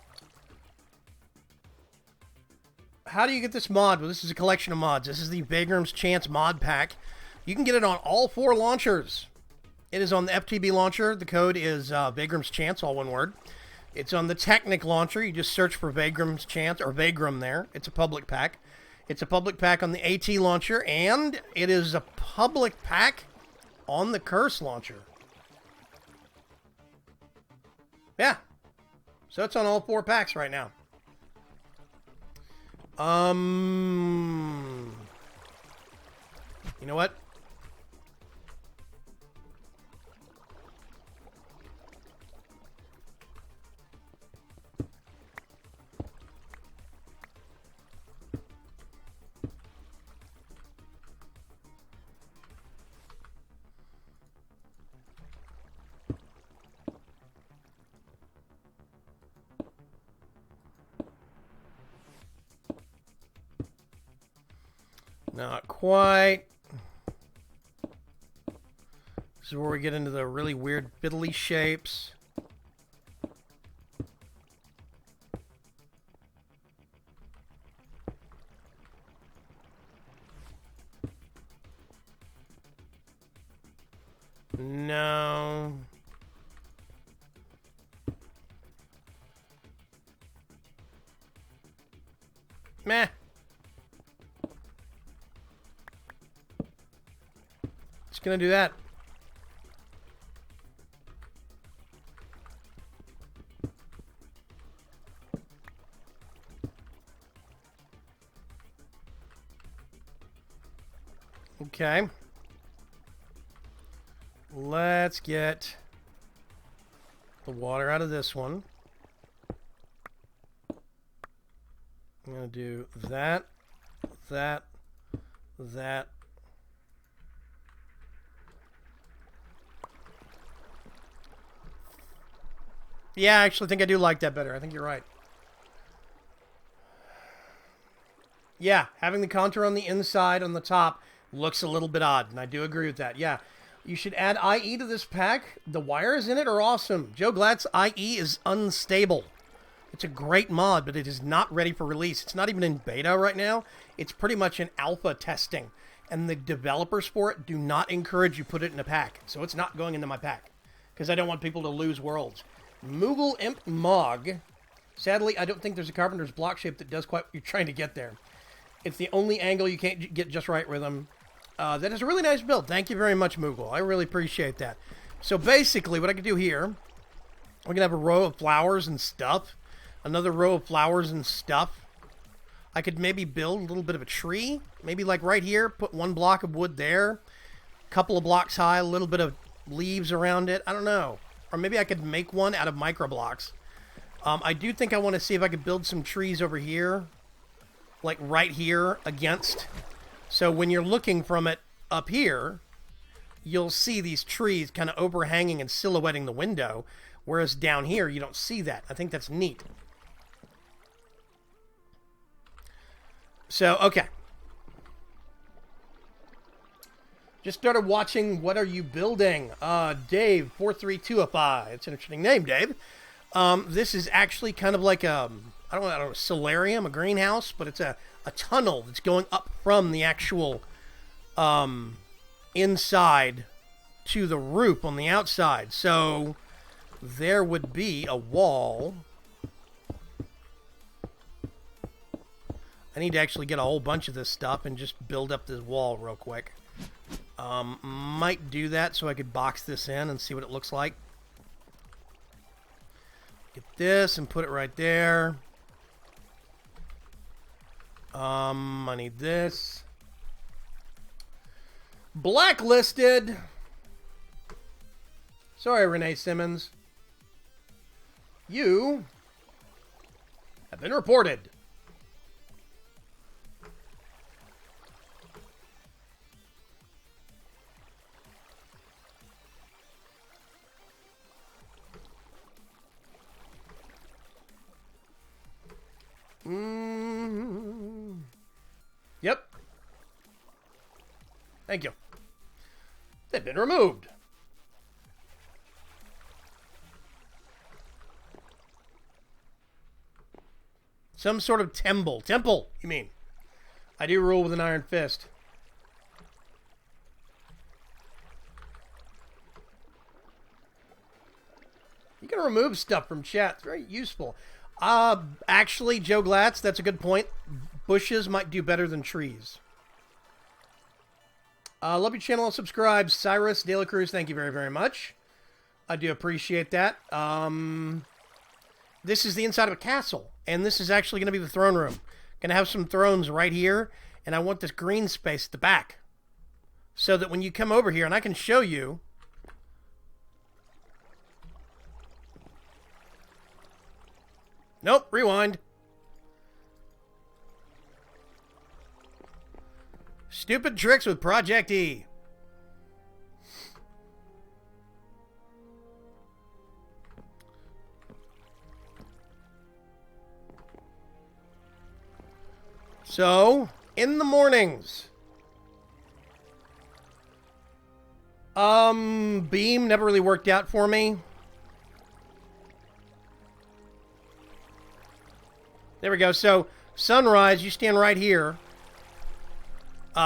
do you get this mod? Well, this is a collection of mods. This is the VAYGRIM'S Chance mod pack. You can get it on all 4 launchers. It is on the FTB launcher. The code is VAYGRIM'S Chance, all one word. It's on the Technic launcher. You just search for VAYGRIM'S Chance or Vaygrim there. It's a public pack. It's a public pack on the AT launcher, and it is a public pack on the Curse launcher. Yeah. So it's on all 4 packs right now. You know what? Not quite. This is where we get into the really weird fiddly shapes. No. Meh. Just gonna do that. Okay. Let's get the water out of this one. I'm gonna do that, that, that. Yeah, I actually think I do like that better. I think you're right. Yeah, having the contour on the inside, on the top, looks a little bit odd, and I do agree with that. Yeah, you should add IE to this pack. The wires in it are awesome. Joe Glatt's IE is unstable. It's a great mod, but it is not ready for release. It's not even in beta right now. It's pretty much in alpha testing, and the developers for it do not encourage you put it in a pack, so it's not going into my pack, because I don't want people to lose worlds. Moogle Imp Mog. Sadly, I don't think there's a Carpenter's block shape that does quite what you're trying to get there. It's the only angle you can't get just right with them. That is a really nice build. Thank you very much, Moogle. I really appreciate that. So basically, what I could do here, we're going to have a row of flowers and stuff. Another row of flowers and stuff. I could maybe build a little bit of a tree. Maybe like right here, put 1 block of wood there. A couple of blocks high, a little bit of leaves around it. I don't know. Or maybe I could make one out of micro blocks. I do think I want to see if I could build some trees over here. Like right here against. So when you're looking from it up here, you'll see these trees kind of overhanging and silhouetting the window. Whereas down here, you don't see that. I think that's neat. So, okay. Just started watching What Are You Building? Dave, 43205. It's an interesting name, Dave. This is actually kind of like a, I don't know, a solarium, a greenhouse, but it's a tunnel that's going up from the actual inside to the roof on the outside. So there would be a wall. I need to actually get a whole bunch of this stuff and just build up this wall real quick. Might do that so I could box this in and see what it looks like. Get this and put it right there. I need this. Blacklisted. Sorry, Renee Simmons. You have been reported. Yep. Thank you. They've been removed. Some sort of temple. Temple, you mean? I do rule with an iron fist. You can remove stuff from chat. It's very useful. Actually, Joe Glatz, that's a good point. Bushes might do better than trees. Love your channel and subscribe. Cyrus De La Cruz, thank you very, very much. I do appreciate that. This is the inside of a castle, and this is actually going to be the throne room. Going to have some thrones right here, and I want this green space at the back. So that when you come over here, and I can show you... Nope, rewind. Stupid tricks with Project E. So, in the mornings. Beam never really worked out for me. There we go. So, sunrise, you stand right here.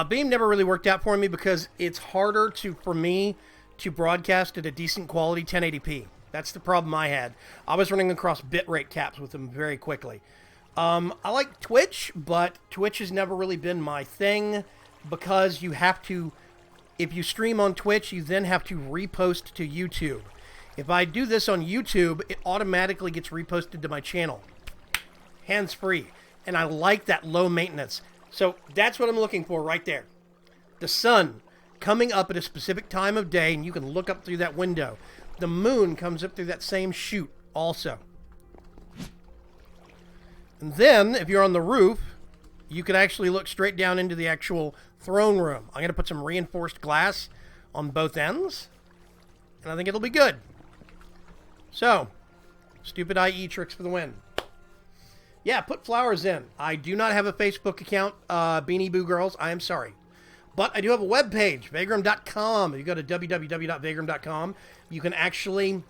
Beam never really worked out for me because it's harder for me to broadcast at a decent quality 1080p. That's the problem I had. I was running across bitrate caps with them very quickly. I like Twitch, but Twitch has never really been my thing because you have to, if you stream on Twitch, you then have to repost to YouTube. If I do this on YouTube, it automatically gets reposted to my channel. Hands-free. And I like that low maintenance. So that's what I'm looking for right there. The sun coming up at a specific time of day, and you can look up through that window. The moon comes up through that same chute also. And then, if you're on the roof, you can actually look straight down into the actual throne room. I'm going to put some reinforced glass on both ends, and I think it'll be good. So, stupid IE tricks for the win. Yeah, put flowers in. I do not have a Facebook account, Beanie Boo Girls. I am sorry. But I do have a webpage, vaygrim.com. If you go to www.vaygrim.com, you can actually...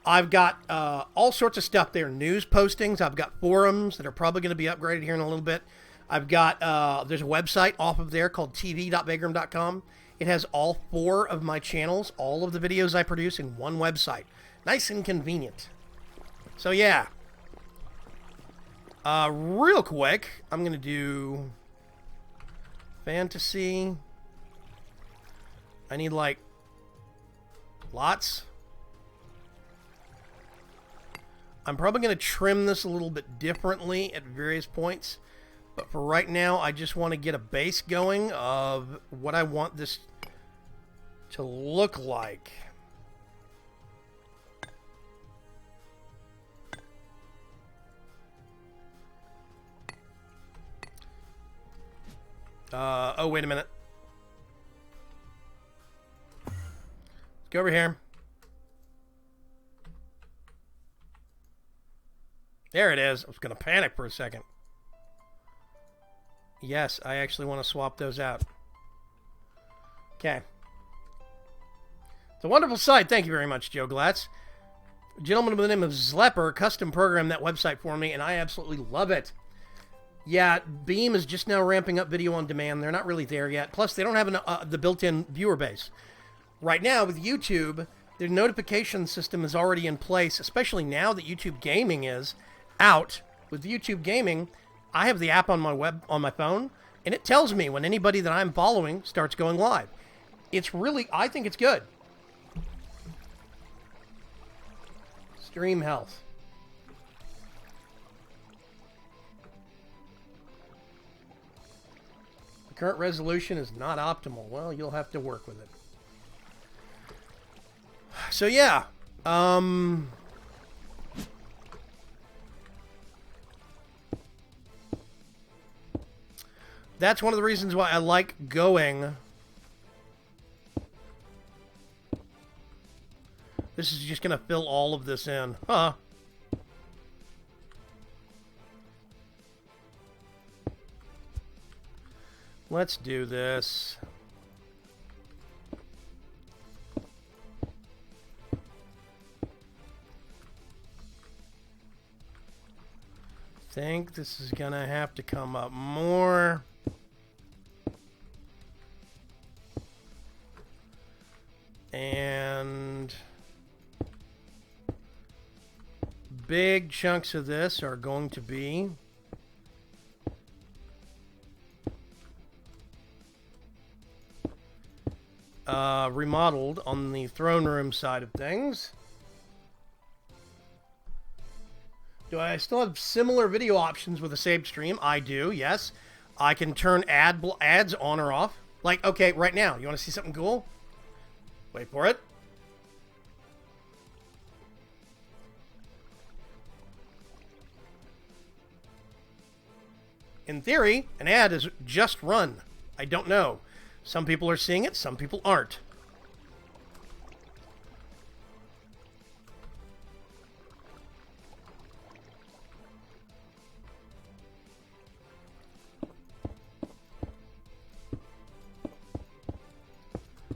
I've got all sorts of stuff there. News postings. I've got forums that are probably going to be upgraded here in a little bit. I've got... there's a website off of there called tv.vaygrim.com. It has all 4 of my channels, all of the videos I produce in one website. Nice and convenient. So, yeah. Real quick, I'm going to do fantasy. I need, like, lots. I'm probably going to trim this a little bit differently at various points. But for right now, I just want to get a base going of what I want this to look like. Oh, wait a minute. Let's go over here. There it is. I was going to panic for a second. Yes, I actually want to swap those out. Okay. It's a wonderful site. Thank you very much, Joe Glatz. A gentleman by the name of Zlepper custom programmed that website for me, and I absolutely love it. Yeah, Beam is just now ramping up video on demand. They're not really there yet. Plus, they don't have the built-in viewer base. Right now, with YouTube, their notification system is already in place, especially now that YouTube Gaming is out. With YouTube Gaming, I have the app on my phone, and it tells me when anybody that I'm following starts going live. It's really, I think it's good. Stream health. The current resolution is not optimal. Well, you'll have to work with it. So yeah, that's one of the reasons why I like going. This is just going to fill all of this in. Huh. Let's do this. Think this is going to have to come up more. And big chunks of this are going to be remodeled on the throne room side of things. Do I still have similar video options with a saved stream? I do, yes. I can turn ads on or off. Like, okay, right now, you want to see something cool? Wait for it. In theory, an ad is just run. I don't know. Some people are seeing it, some people aren't.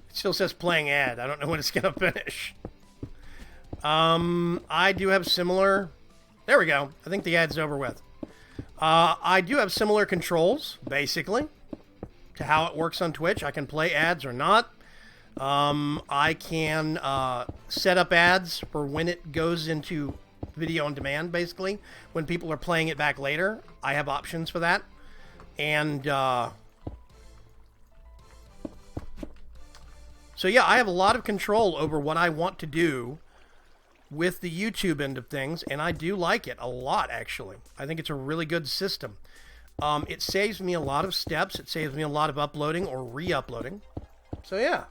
It still says playing ad. I don't know when it's going to finish. I do have similar... There we go. I think the ad's over with. I do have similar controls, basically, to how it works on Twitch. I can play ads or not. I can set up ads for when it goes into video on demand, basically. When people are playing it back later, I have options for that. And so, yeah, I have a lot of control over what I want to do with the YouTube end of things, and I do like it a lot, actually. I think it's a really good system. It saves me a lot of steps. It saves me a lot of uploading or re-uploading. So, yeah.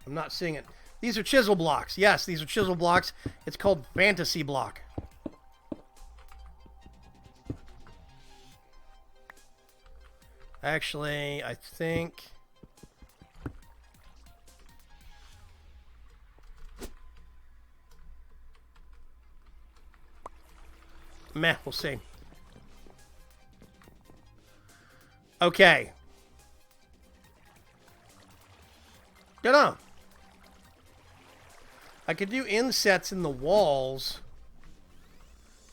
I'm not seeing it. These are chisel blocks. Yes, these are chisel blocks. It's called Fantasy Block. Actually, I think... Meh, we'll see. Okay. Get on. I could do insets in the walls,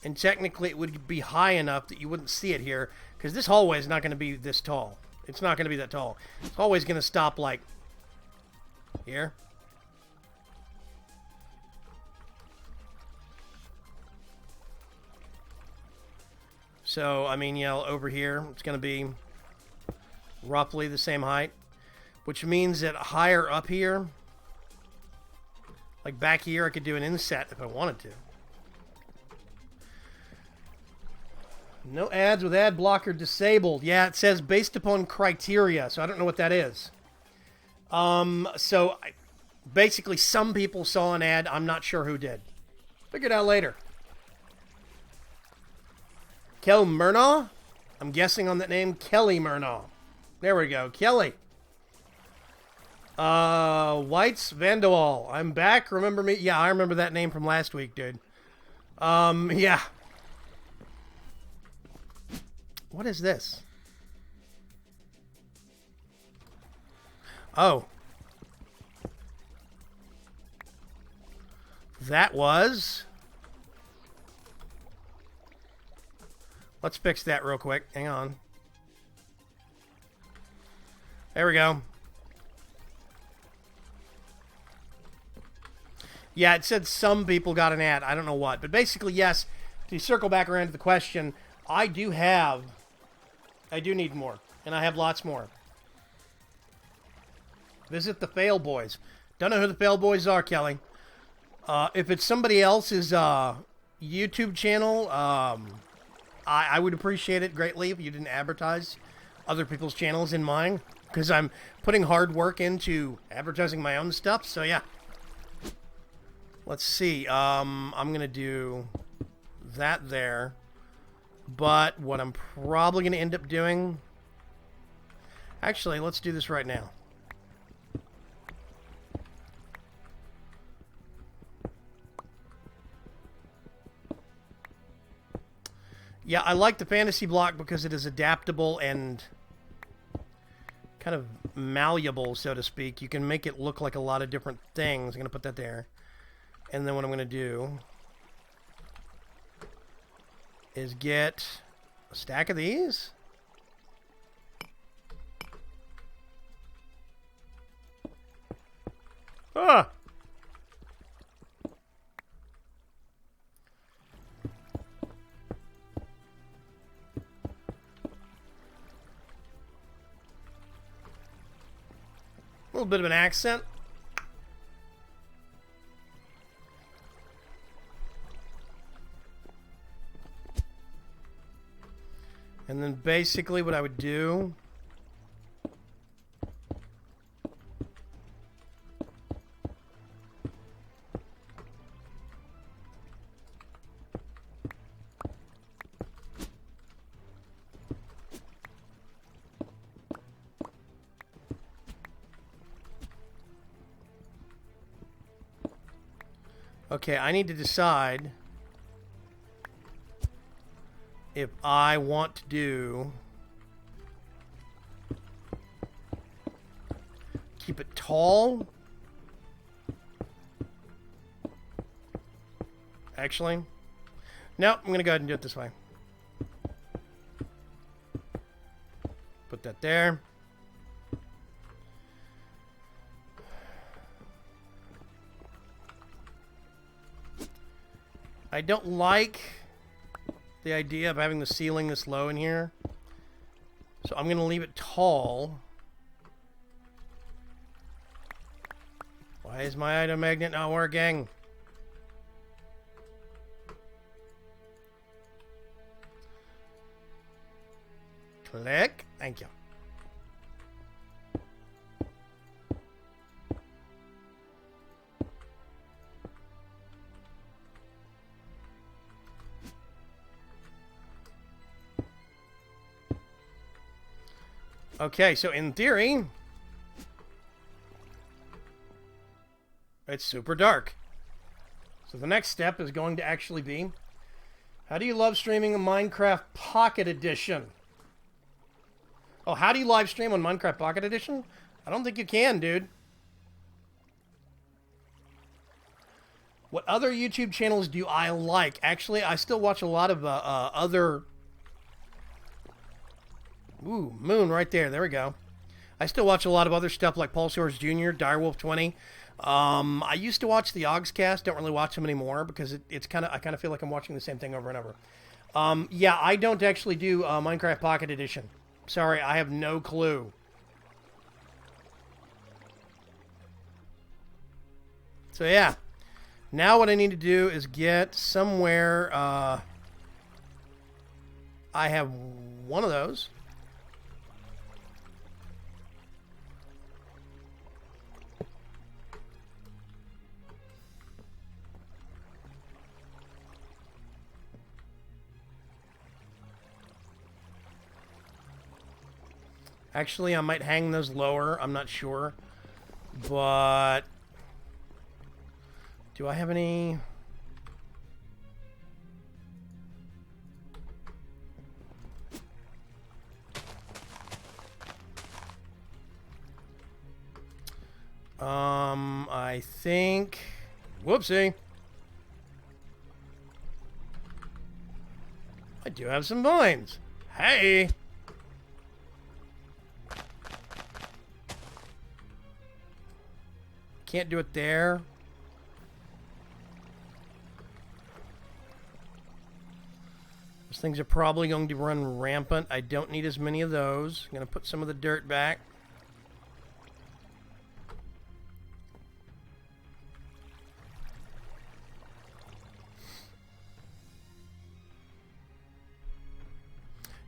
and technically it would be high enough that you wouldn't see it here, because this hallway is not going to be this tall. It's not going to be that tall. This hallway is going to stop, like, here. So, I mean, you know, over here, it's going to be roughly the same height, which means that higher up here, like back here, I could do an inset if I wanted to. No ads with ad blocker disabled. Yeah, it says based upon criteria, so I don't know what that is. Basically, some people saw an ad. I'm not sure who did. Figure it out later. Kel Murnaugh? I'm guessing on that name, Kelly Murnaugh. There we go, Kelly. Whites Vandewaal. I'm back. Remember me? Yeah, I remember that name from last week, dude. Yeah. What is this? Oh. That was... Let's fix that real quick. Hang on. There we go. Yeah, it said some people got an ad. I don't know what. But basically, yes, to circle back around to the question, I do need more. And I have lots more. Visit the Fail Boys. Don't know who the Fail Boys are, Kelly. If it's somebody else's YouTube channel, I would appreciate it greatly if you didn't advertise other people's channels in mine. Because I'm putting hard work into advertising my own stuff. So, yeah. Let's see. I'm going to do that there. But what I'm probably going to end up doing... Actually, let's do this right now. Yeah, I like the fantasy block because it is adaptable and kind of malleable, so to speak. You can make it look like a lot of different things. I'm going to put that there. And then what I'm going to do is get a stack of these. Ah! A little bit of an accent. And then basically what I would do okay, I need to decide if I want to do... keep it tall. Actually, no, I'm going to go ahead and do it this way. Put that there. I don't like the idea of having the ceiling this low in here. So I'm going to leave it tall. Why is my item magnet not working? Click. Thank you. Okay, so in theory, it's super dark. So the next step is going to actually be, how do you love streaming a Minecraft Pocket Edition? Oh, how do you live stream on Minecraft Pocket Edition? I don't think you can, dude. What other YouTube channels do I like? Actually, I still watch a lot of other... Ooh, moon right there. There we go. I still watch a lot of other stuff like Paul Soares Jr., Direwolf20. I used to watch the Ogscast. Don't really watch them anymore because it's kind of... I kind of feel like I'm watching the same thing over and over. Yeah, I don't actually do Minecraft Pocket Edition. Sorry, I have no clue. So yeah. Now what I need to do is get somewhere... I have one of those. Actually, I might hang those lower. I'm not sure. But... do I have any... I think... Whoopsie. I do have some vines. Hey! Can't do it there. Those things are probably going to run rampant. I don't need as many of those. I'm going to put some of the dirt back.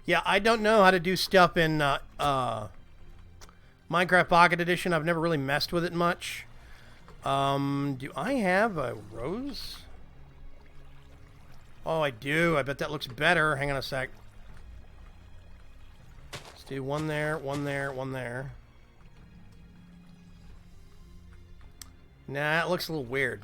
Yeah, I don't know how to do stuff in Minecraft Pocket Edition. I've never really messed with it much. Do I have a rose? Oh, I do. I bet that looks better. Hang on a sec. Let's do one there, one there, one there. Nah, it looks a little weird.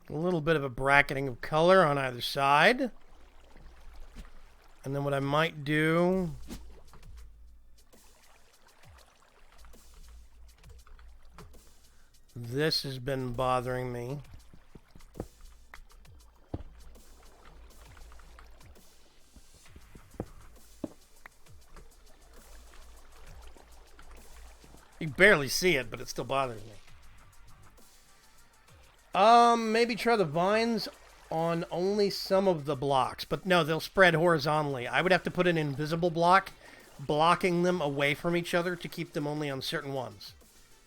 A little bit of a bracketing of color on either side. And then what I might do... This has been bothering me. You can barely see it, but it still bothers me. Maybe try the vines on only some of the blocks. But no, they'll spread horizontally. I would have to put an invisible block blocking them away from each other to keep them only on certain ones.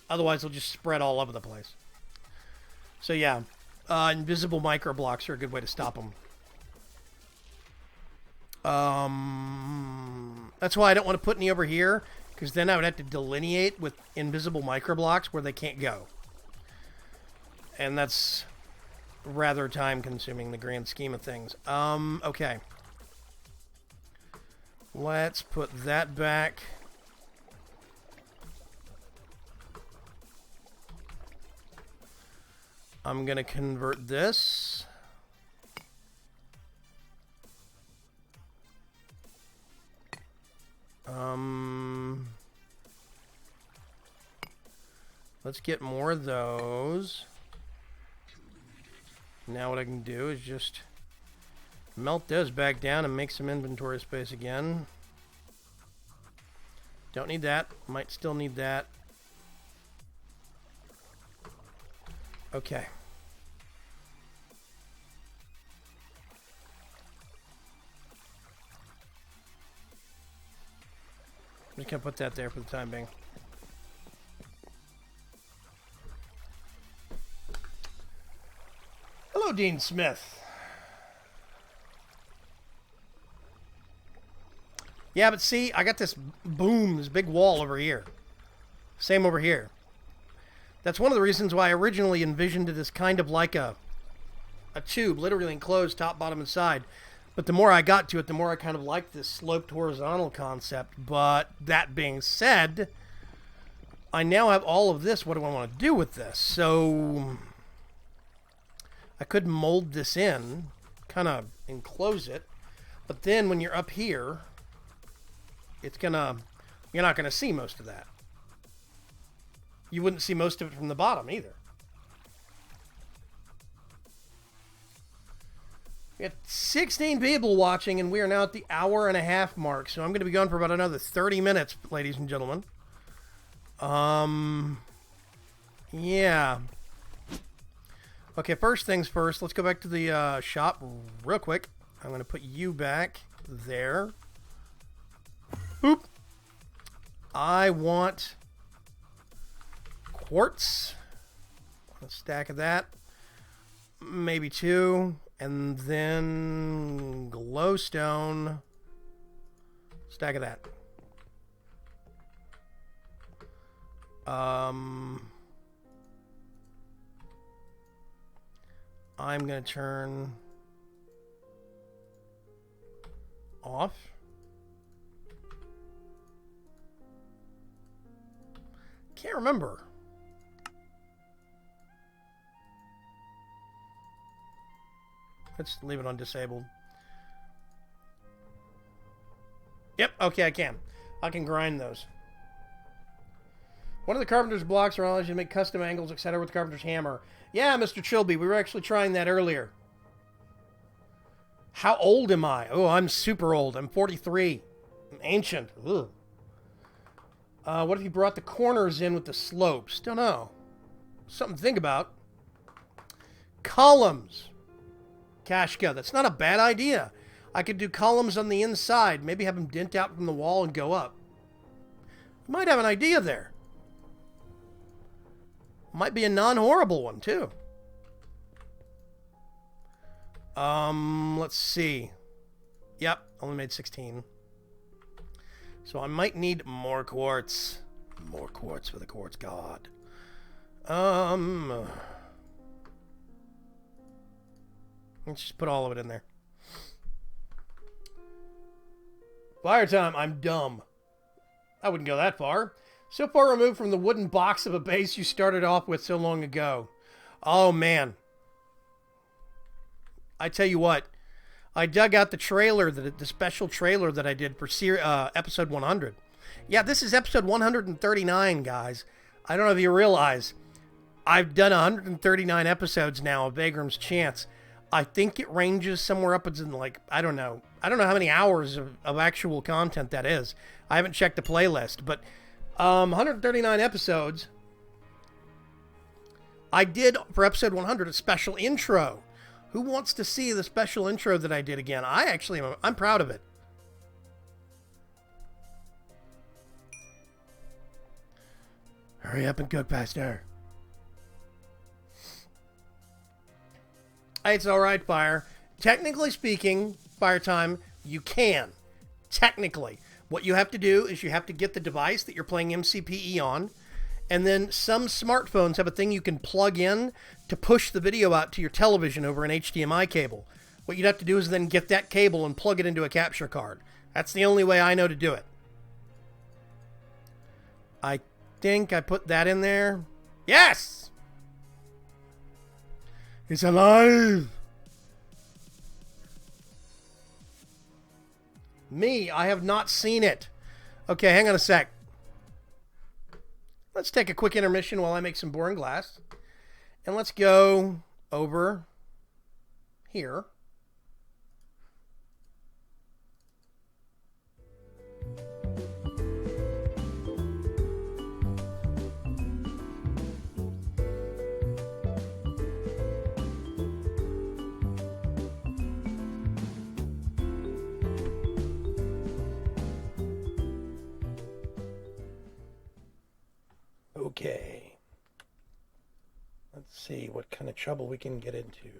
Otherwise, they'll just spread all over the place. So yeah, invisible micro blocks are a good way to stop them. That's why I don't want to put any over here, because then I would have to delineate with invisible micro blocks where they can't go. And that's rather time-consuming in the grand scheme of things. Okay. Let's put that back. I'm going to convert this. Let's get more of those. Now what I can do is just melt those back down and make some inventory space again. Don't need that. Might still need that. Okay. I'm just going to put that there for the time being. Hello, Dean Smith. Yeah, but see, I got this boom, this big wall over here. Same over here. That's one of the reasons why I originally envisioned it as kind of like a tube, literally enclosed top, bottom, and side. But the more I got to it, the more I kind of liked this sloped horizontal concept. But that being said, I now have all of this. What do I want to do with this? So I could mold this in, kind of enclose it. But then when you're up here, you're not gonna see most of that. You wouldn't see most of it from the bottom either. We have 16 people watching, and we are now at the hour-and-a-half mark. So I'm going to be going for about another 30 minutes, ladies and gentlemen. Yeah. Okay, first things first. Let's go back to the shop real quick. I'm going to put you back there. Boop. I want quartz. A stack of that. Maybe two. And then glowstone. Stack of that. I'm going to turn off. Can't remember. Let's leave it on disabled. Yep, okay, I can. I can grind those. One of the carpenter's blocks allows you to make custom angles, etc. with the carpenter's hammer. Yeah, Mr. Chilby, we were actually trying that earlier. How old am I? Oh, I'm super old. I'm 43. I'm ancient. Ugh. What if you brought the corners in with the slopes? Don't know. Something to think about. Columns. Kashka, that's not a bad idea. I could do columns on the inside. Maybe have them dent out from the wall and go up. Might have an idea there. Might be a non-horrible one, too. Let's see. Yep, only made 16. So I might need more quartz. More quartz for the quartz god. Let's just put all of it in there. Fire time, I'm dumb. I wouldn't go that far. So far removed from the wooden box of a base you started off with so long ago. Oh, man. I tell you what. I dug out the trailer, the special trailer that I did for episode 100. Yeah, this is episode 139, guys. I don't know if you realize. I've done 139 episodes now of Vaygrim's Chance. I think it ranges somewhere upwards in, like, I don't know. I don't know how many hours of actual content that is. I haven't checked the playlist, but 139 episodes. I did, for episode 100, a special intro. Who wants to see the special intro that I did again? I'm proud of it. Hurry up and cook faster. It's alright, Fire. Technically speaking, Fire Time, you can. Technically. What you have to do is you have to get the device that you're playing MCPE on, and then some smartphones have a thing you can plug in to push the video out to your television over an HDMI cable. What you'd have to do is then get that cable and plug it into a capture card. That's the only way I know to do it. I think I put that in there. Yes! It's alive! Me, I have not seen it. Okay, hang on a sec. Let's take a quick intermission while I make some boring glass. And let's go over here. Okay. Let's see what kind of trouble we can get into.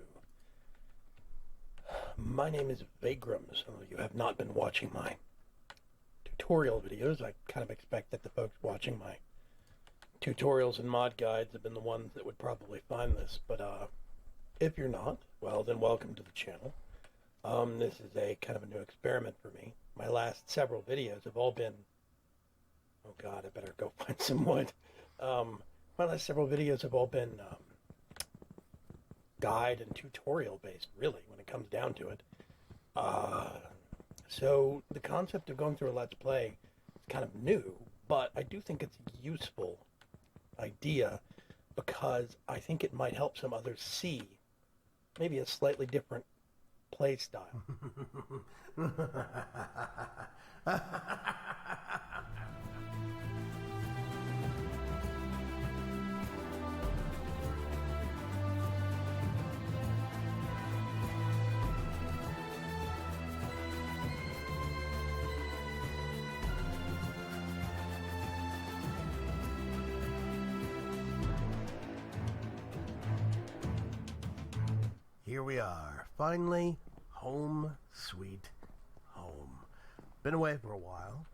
My name is VAYGRIM'S. So you have not been watching my tutorial videos. I kind of expect that the folks watching my tutorials and mod guides have been the ones that would probably find this. But if you're not, well, then welcome to the channel. This is a kind of a new experiment for me. My last several videos have all been... Oh God, I better go find some wood. My last several videos have all been guide and tutorial based, really, when it comes down to it. So the concept of going through a Let's Play is kind of new, but I do think it's a useful idea because I think it might help some others see maybe a slightly different play style. Here we are, finally, home sweet home. Been away for a while,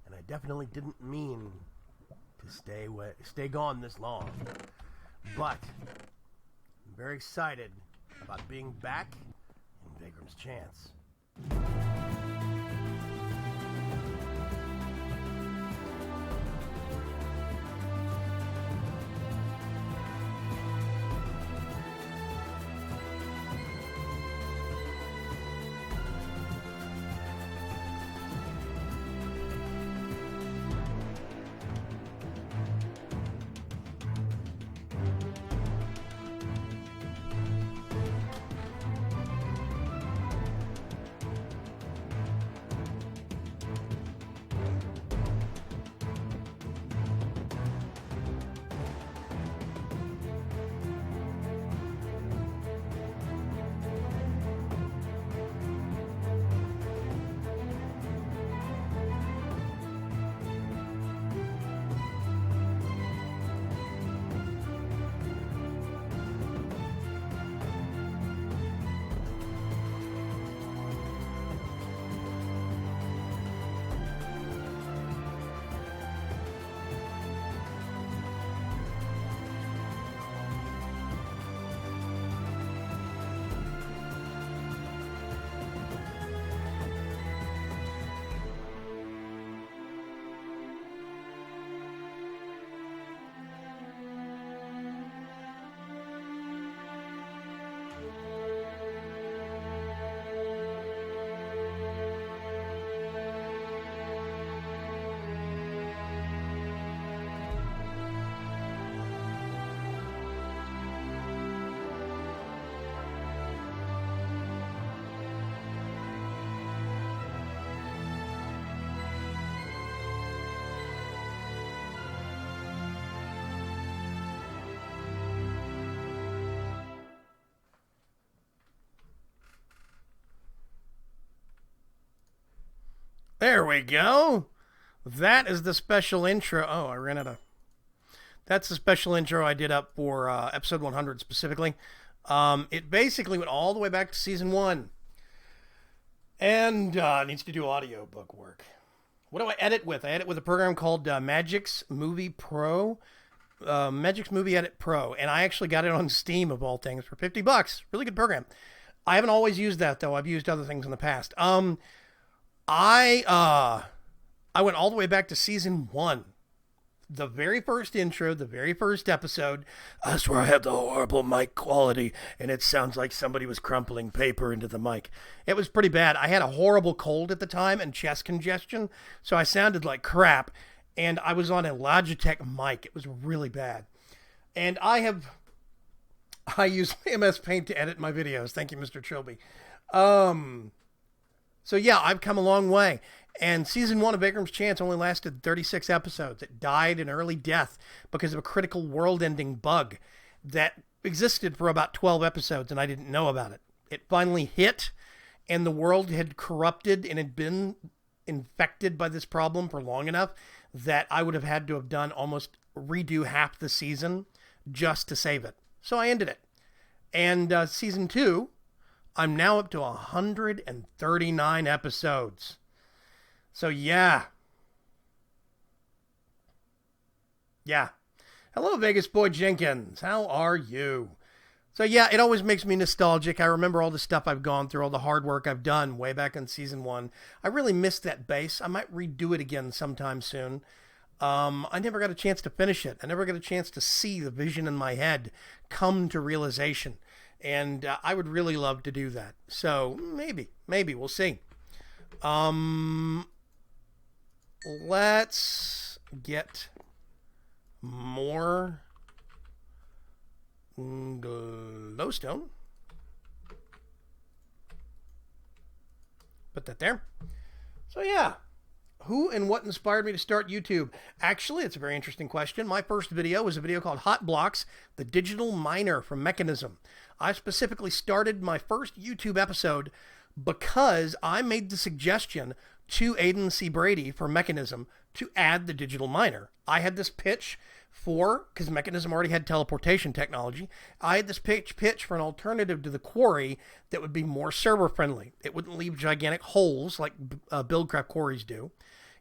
and I definitely didn't mean to stay gone this long. But I'm very excited about being back in VAYGRIM'S Chance. There we go. That is the special intro. Oh, I ran out of... That's the special intro I did up for episode 100 specifically. It basically went all the way back to season 1. And needs to do audiobook work. What do I edit with? I edit with a program called Magix Movie Pro. Magix Movie Edit Pro. And I actually got it on Steam, of all things, for $50. Really good program. I haven't always used that, though. I've used other things in the past. I went all the way back to season 1. The very first intro, the very first episode. I swear I have the horrible mic quality, and it sounds like somebody was crumpling paper into the mic. It was pretty bad. I had a horrible cold at the time and chest congestion, so I sounded like crap, and I was on a Logitech mic. It was really bad. And I use MS Paint to edit my videos. Thank you, Mr. Trilby. So yeah, I've come a long way. And season 1 of VAYGRIM'S Chance only lasted 36 episodes. It died an early death because of a critical world-ending bug that existed for about 12 episodes, and I didn't know about it. It finally hit, and the world had corrupted and had been infected by this problem for long enough that I would have had to have done almost redo half the season just to save it. So I ended it. And season 2, I'm now up to 139 episodes. So yeah. Hello, Vegas Boy Jenkins. How are you? So yeah, it always makes me nostalgic. I remember all the stuff I've gone through, all the hard work I've done way back in season 1. I really missed that base. I might redo it again sometime soon. I never got a chance to finish it. I never got a chance to see the vision in my head come to realization. And I would really love to do that. So maybe we'll see. Let's get more glowstone. Put that there. So yeah, who and what inspired me to start YouTube? Actually, it's a very interesting question. My first video was a video called Hot Blocks, the digital miner from Mechanism. I specifically started my first YouTube episode because I made the suggestion to Aidan C. Brady for Mechanism to add the digital miner. I had this pitch because Mechanism already had teleportation technology. I had this pitch for an alternative to the quarry that would be more server friendly. It wouldn't leave gigantic holes like Buildcraft quarries do.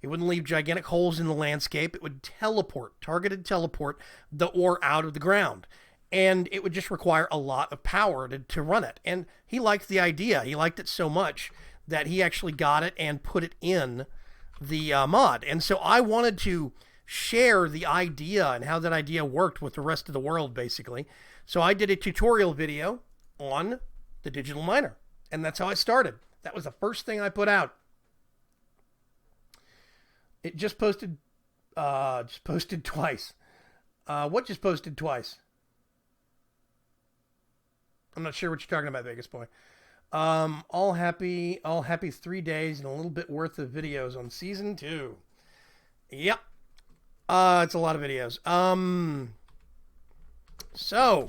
It wouldn't leave gigantic holes in the landscape. It would targeted teleport the ore out of the ground. and it would just require a lot of power to run it. And he liked the idea. He liked it so much that he actually got it and put it in the mod. And so I wanted to share the idea and how that idea worked with the rest of the world, basically. So I did a tutorial video on the digital miner, and that's how I started. That was the first thing I put out. It just posted twice. What just posted twice? I'm not sure what you're talking about, Vegas Boy. All happy 3 days and a little bit worth of videos on season 2. Yep. It's a lot of videos. So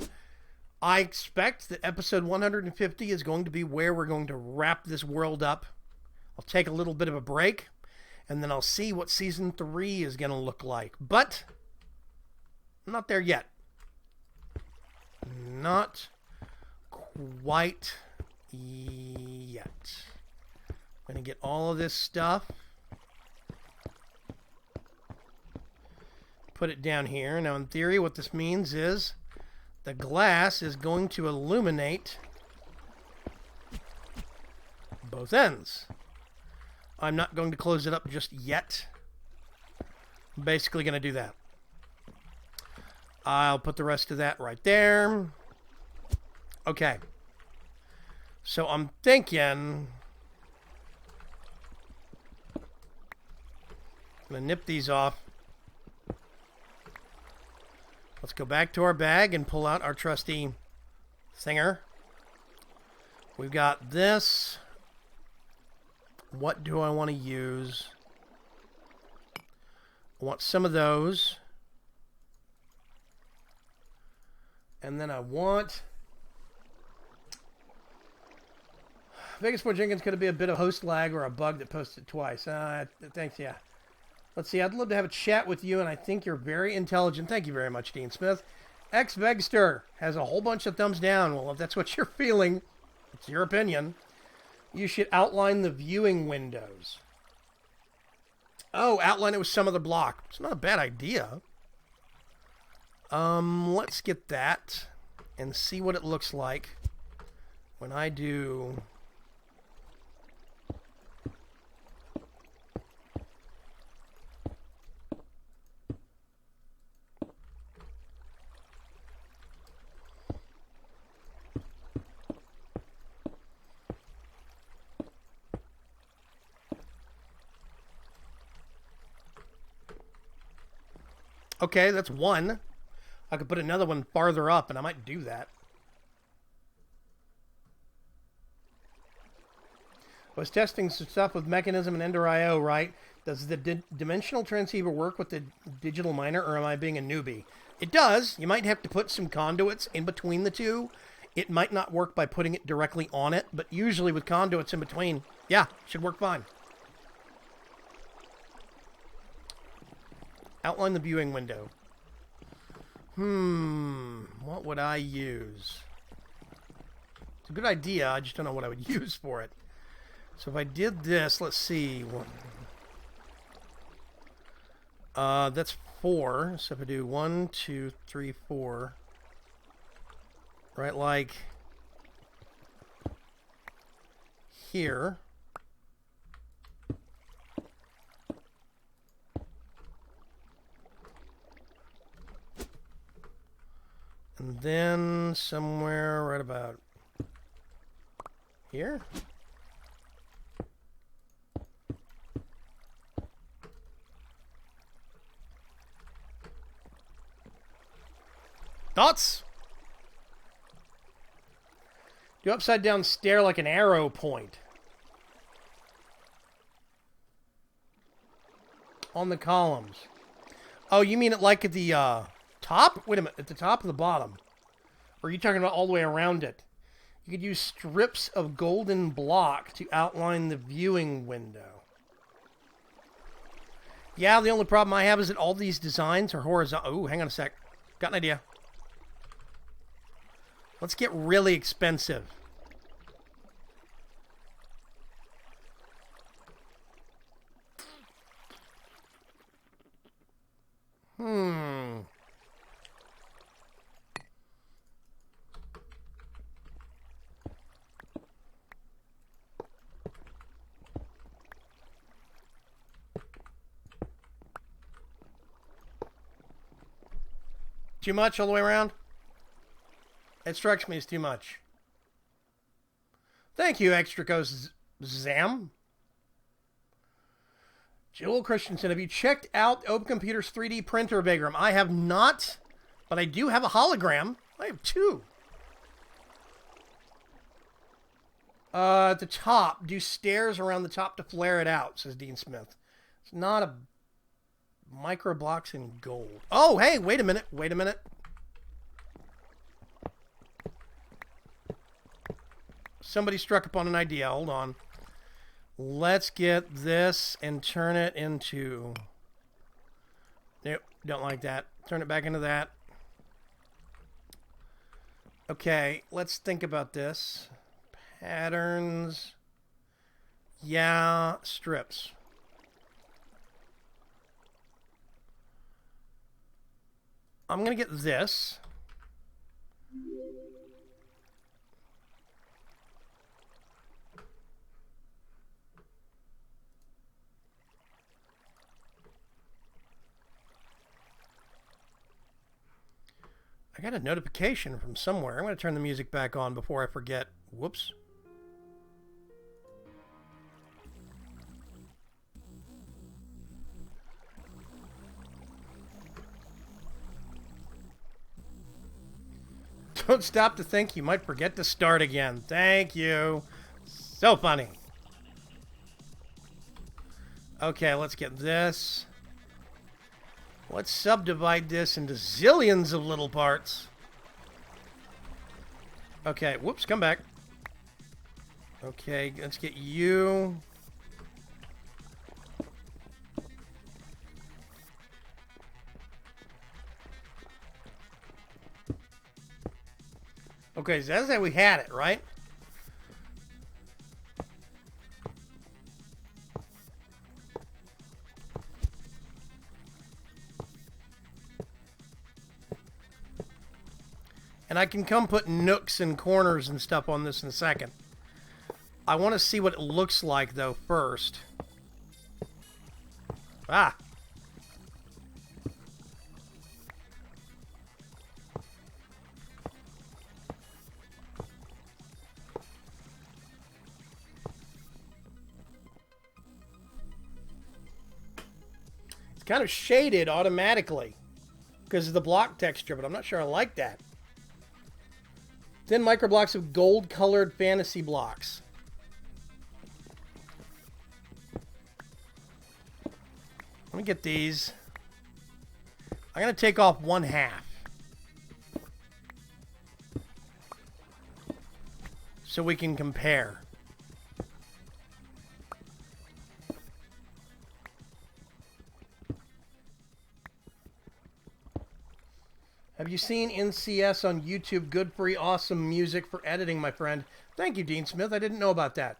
I expect that episode 150 is going to be where we're going to wrap this world up. I'll take a little bit of a break, and then I'll see what season 3 is going to look like. But I'm not there yet. Not quite yet. I'm going to get all of this stuff, put it down here. Now, in theory, what this means is the glass is going to illuminate both ends. I'm not going to close it up just yet. I'm basically going to do that. I'll put the rest of that right there. Okay. So I'm thinking I'm going to nip these off. Let's go back to our bag and pull out our trusty thinger. We've got this. What do I want to use? I want some of those. And then I want... Vegas Boy Jenkins could be a bit of host lag or a bug that posted twice. Thanks, yeah. Let's see, I'd love to have a chat with you, and I think you're very intelligent. Thank you very much, Dean Smith. X-Vegster has a whole bunch of thumbs down. Well, if that's what you're feeling, it's your opinion. You should outline the viewing windows. Oh, outline it with some other block. It's not a bad idea. Let's get that and see what it looks like when I do... Okay, that's one. I could put another one farther up, and I might do that. I was testing some stuff with Mechanism and Ender.io, right? Does the dimensional transceiver work with the digital miner, or am I being a newbie? It does. You might have to put some conduits in between the two. It might not work by putting it directly on it, but usually with conduits in between, yeah, should work fine. Outline the viewing window. What would I use? It's a good idea, I just don't know what I would use for it. So if I did this, let's see. That's 4. So if I do 1, 2, 3, 4. Right, like here. And then somewhere right about here. Thoughts? Do upside down stare like an arrow point on the columns. Oh, you mean it like at the top? Wait a minute, at the top or the bottom? Or are you talking about all the way around it? You could use strips of golden block to outline the viewing window. Yeah, the only problem I have is that all these designs are horizontal. Oh, hang on a sec. Got an idea. Let's get really expensive. too much all the way around? It strikes me as too much. Thank you, Extrico Zam. Joel Christensen, have you checked out Open Computer's 3D printer, Vaygrim? I have not, but I do have a hologram. I have two. At the top, do stairs around the top to flare it out, says Dean Smith. It's not a micro blocks in gold. Oh, hey, wait a minute. Wait a minute. Somebody struck upon an idea. Hold on. Let's get this and turn it into... Nope, don't like that. Turn it back into that. Okay, let's think about this. Patterns. Yeah, strips. I'm going to get this. I got a notification from somewhere. I'm going to turn the music back on before I forget. Whoops. Don't stop to think you might forget to start again. Thank you. So funny. Okay, let's get this. Let's subdivide this into zillions of little parts. Okay, whoops, come back. Okay, let's get you. Okay, so that's how we had it, right? And I can come put nooks and corners and stuff on this in a second. I want to see what it looks like, though, first. Ah! It's kind of shaded automatically because of the block texture, but I'm not sure I like that. Thin microblocks of gold-colored fantasy blocks. Let me get these. I'm going to take off 1/2. So we can compare. Have you seen NCS on YouTube? Good free awesome music for editing, my friend. Thank you, Dean Smith. I didn't know about that.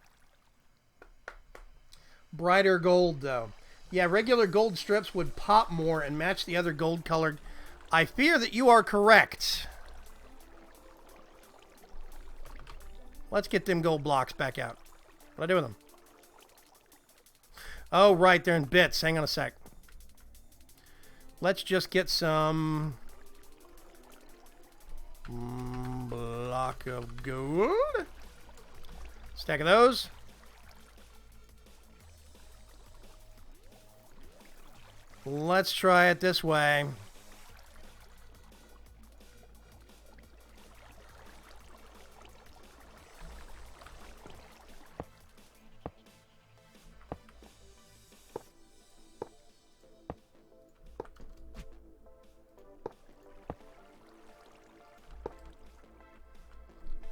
Brighter gold, though. Yeah, regular gold strips would pop more and match the other gold colored. I fear that you are correct. Let's get them gold blocks back out. What do I do with them? Oh, right, they're in bits. Hang on a sec. Let's just get some... block of gold. Stack of those. Let's try it this way.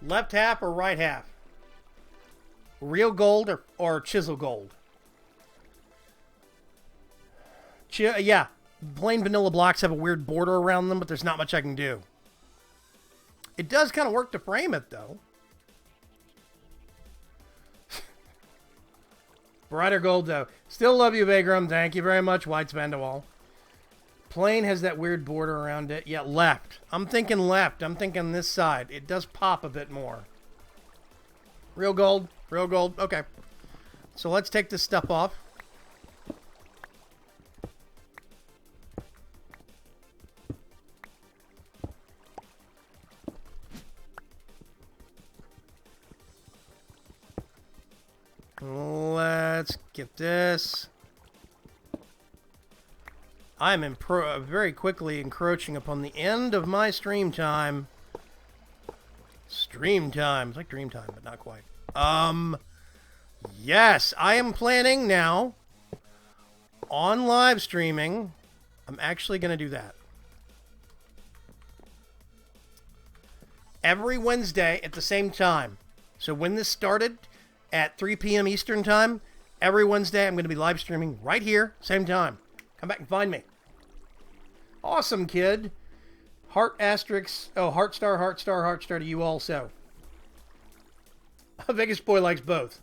Left half or right half? Real gold or chisel gold? Yeah, plain vanilla blocks have a weird border around them, but there's not much I can do. It does kind of work to frame it, though. Brighter gold, though. Still love you, Vaygrim. Thank you very much, White Spandawall. Plain has that weird border around it. Yeah, left. I'm thinking left. I'm thinking this side. It does pop a bit more. Real gold. Real gold. Okay. So let's take this stuff off. Get this. I'm very quickly encroaching upon the end of my stream time. Stream time. It's like dream time, but not quite. Yes, I am planning now on live streaming. I'm actually going to do that. Every Wednesday at the same time. So when this started at 3 p.m. Eastern time, every Wednesday I'm going to be live streaming right here, same time. Come back and find me. Awesome, kid. Heart asterisk. Oh, heart star to you also. Vegas Boy likes both.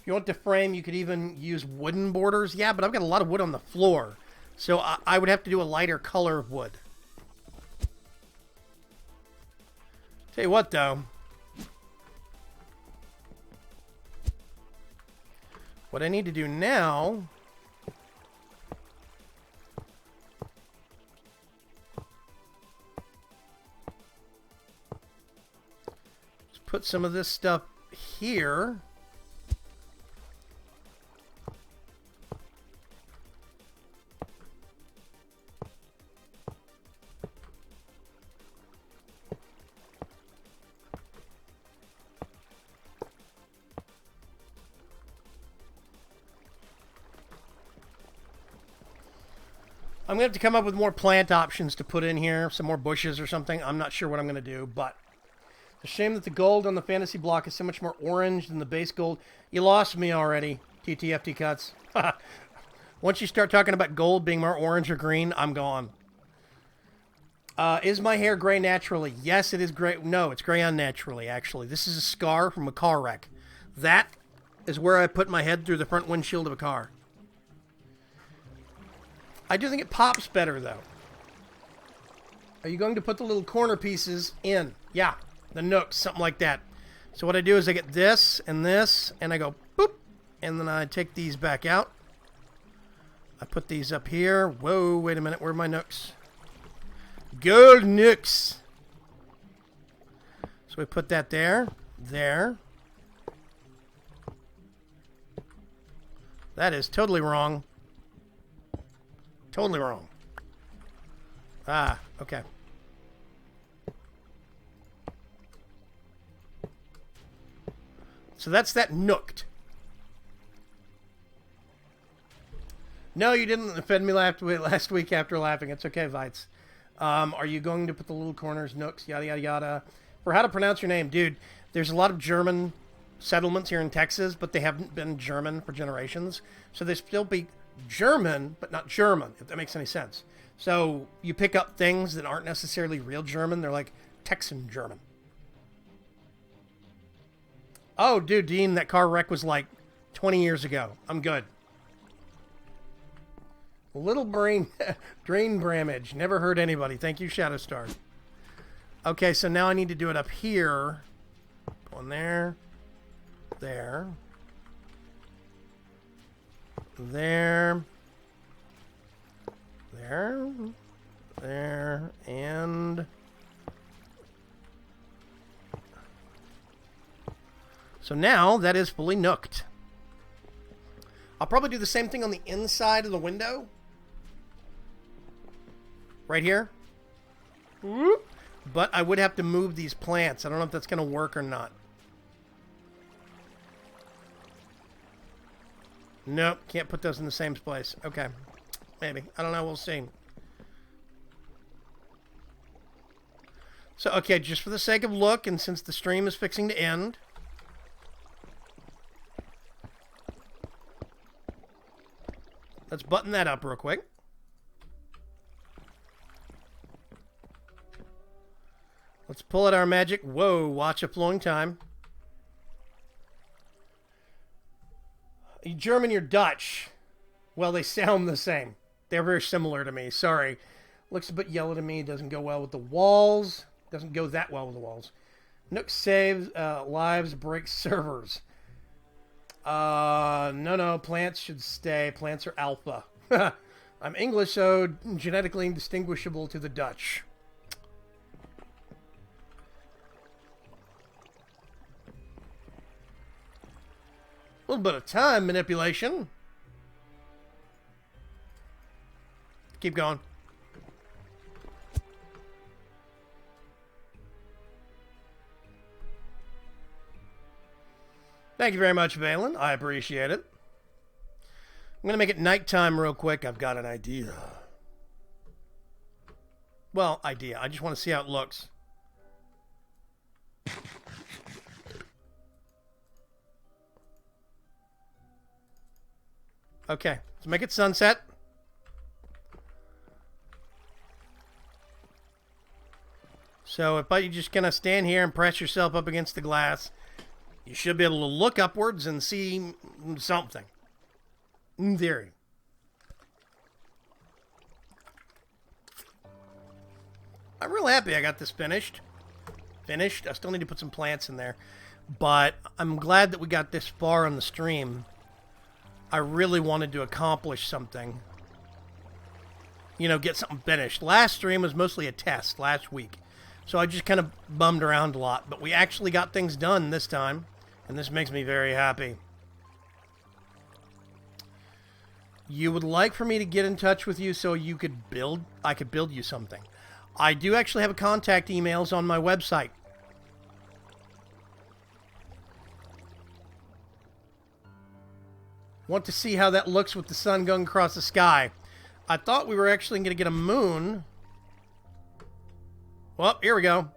If you want to frame, you could even use wooden borders. Yeah, but I've got a lot of wood on the floor. So I would have to do a lighter color of wood. Tell you what, though. What I need to do now is put some of this stuff here. I'm going to have to come up with more plant options to put in here. Some more bushes or something. I'm not sure what I'm going to do, but it's a shame that the gold on the fantasy block is so much more orange than the base gold. You lost me already, TTFT Cuts. Once you start talking about gold being more orange or green, I'm gone. Is my hair gray naturally? Yes, it is gray. No, it's gray unnaturally, actually. This is a scar from a car wreck. That is where I put my head through the front windshield of a car. I do think it pops better, though. Are you going to put the little corner pieces in? Yeah, the nooks, something like that. So what I do is I get this, and I go boop, and then I take these back out. I put these up here. Whoa, wait a minute, where are my nooks? Gold nooks. So we put that there, there. That is totally wrong. Totally wrong. Ah, okay. So that's that nooked. No, you didn't offend me last week after laughing. It's okay, Vites. Are you going to put the little corners, nooks, yada, yada, yada? For how to pronounce your name, dude, there's a lot of German settlements here in Texas, but they haven't been German for generations. So they still be German, but not German, if that makes any sense. So you pick up things that aren't necessarily real German. They're like Texan German. Oh, dude, Dean, that car wreck was like 20 years ago. I'm good. Little brain drain bramage. Never hurt anybody. Thank you, Shadowstar. Okay, so now I need to do it up here. Going there. There. There. There. There. And... so now that is fully nooked. I'll probably do the same thing on the inside of the window. Right here. Whoop. But I would have to move these plants. I don't know if that's going to work or not. Nope, can't put those in the same place. Okay, maybe. I don't know, we'll see. So, okay, just for the sake of look, and since the stream is fixing to end, let's button that up real quick. Let's pull out our magic. Whoa, watch a flowing time. German, you're Dutch. Well, they sound the same. They're very similar to me. Sorry. Looks a bit yellow to me. Doesn't go well with the walls. Doesn't go that well with the walls. Nook saves lives, breaks servers. No. Plants should stay. Plants are alpha. I'm English, so genetically indistinguishable to the Dutch. little bit of time manipulation. Keep going. Thank you very much, Valen. I appreciate it. I'm going to make it nighttime real quick. I've got an idea. Well, idea. I just want to see how it looks. Okay, let's make it sunset. So if you're just going to stand here and press yourself up against the glass, you should be able to look upwards and see something. In theory. I'm real happy I got this finished. I still need to put some plants in there. But I'm glad that we got this far on the stream. I really wanted to accomplish something. You know, get something finished. Last stream was mostly a test last week. So I just kind of bummed around a lot. But we actually got things done this time. And this makes me very happy. You would like for me to get in touch with you so you could I could build you something. I do actually have contact emails on my website. Want to see how that looks with the sun going across the sky. I thought we were actually going to get a moon. Well, here we go.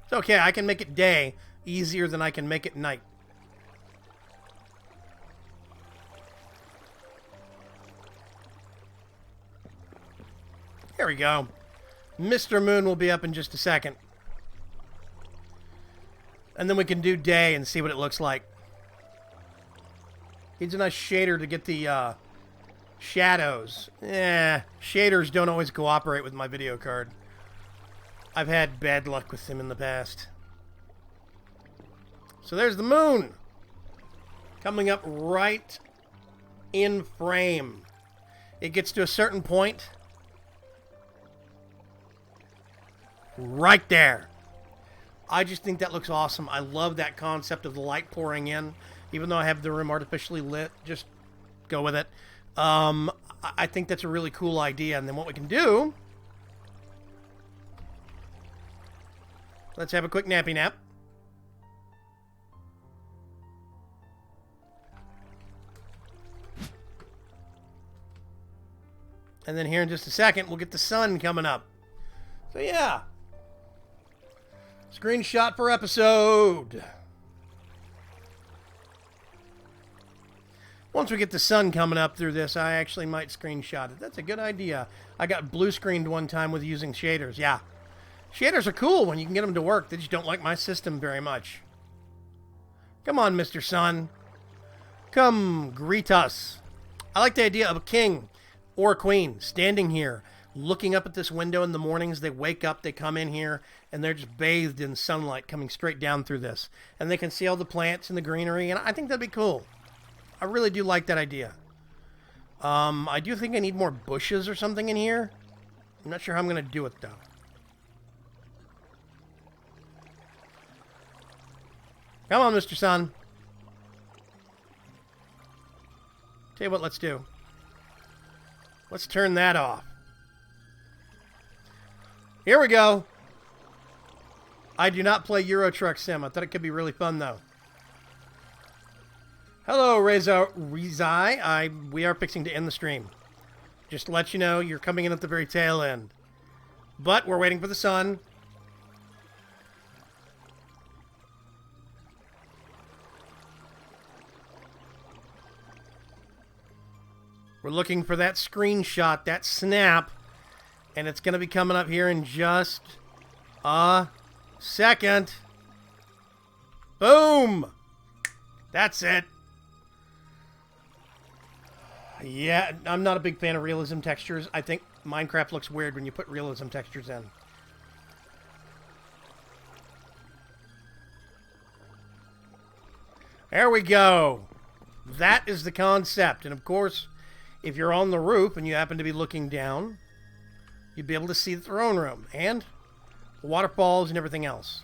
It's okay, I can make it day easier than I can make it night. There we go. Mr. Moon will be up in just a second. And then we can do day and see what it looks like. Needs a nice shader to get the shadows. Shaders don't always cooperate with my video card. I've had bad luck with them in the past. So there's the moon. Coming up right in frame. It gets to a certain point. Right there. I just think that looks awesome. I love that concept of the light pouring in. Even though I have the room artificially lit, just go with it. I think that's a really cool idea. And then what we can do... Let's have a quick nappy nap. And then here in just a second, we'll get the sun coming up. So yeah. Screenshot for episode. Once we get the sun coming up through this, I actually might screenshot it. That's a good idea. I got blue screened one time with using shaders. Yeah. Shaders are cool when you can get them to work. They just don't like my system very much. Come on, Mr. Sun. Come greet us. I like the idea of a king or a queen standing here, looking up at this window in the mornings. They wake up, they come in here, and they're just bathed in sunlight coming straight down through this. And they can see all the plants and the greenery, and I think that'd be cool. I really do like that idea. I do think I need more bushes or something in here. I'm not sure how I'm going to do it, though. Come on, Mr. Sun. Tell you what, let's do. Let's turn that off. Here we go. I do not play Euro Truck Sim. I thought it could be really fun, though. Hello, Reza Rizai. We are fixing to end the stream. Just to let you know, you're coming in at the very tail end. But we're waiting for the sun. We're looking for that screenshot, that snap. And it's going to be coming up here in just a second. Boom! That's it. Yeah, I'm not a big fan of realism textures. I think Minecraft looks weird when you put realism textures in. There we go. That is the concept. And of course, if you're on the roof and you happen to be looking down, you'd be able to see the throne room and the waterfalls and everything else.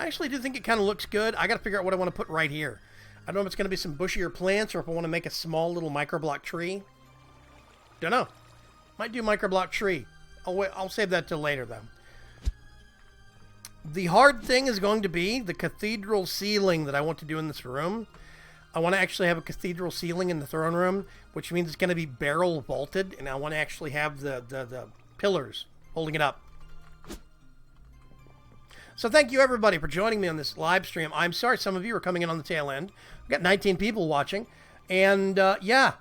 I actually do think it kind of looks good. I got to figure out what I want to put right here. I don't know if it's going to be some bushier plants or if I want to make a small little microblock tree. Don't know. Might do microblock tree. I'll save that till later, though. The hard thing is going to be the cathedral ceiling that I want to do in this room. I want to actually have a cathedral ceiling in the throne room, which means it's going to be barrel vaulted, and I want to actually have the pillars holding it up. So thank you, everybody, for joining me on this live stream. I'm sorry some of you are coming in on the tail end. We've got 19 people watching. And, yeah.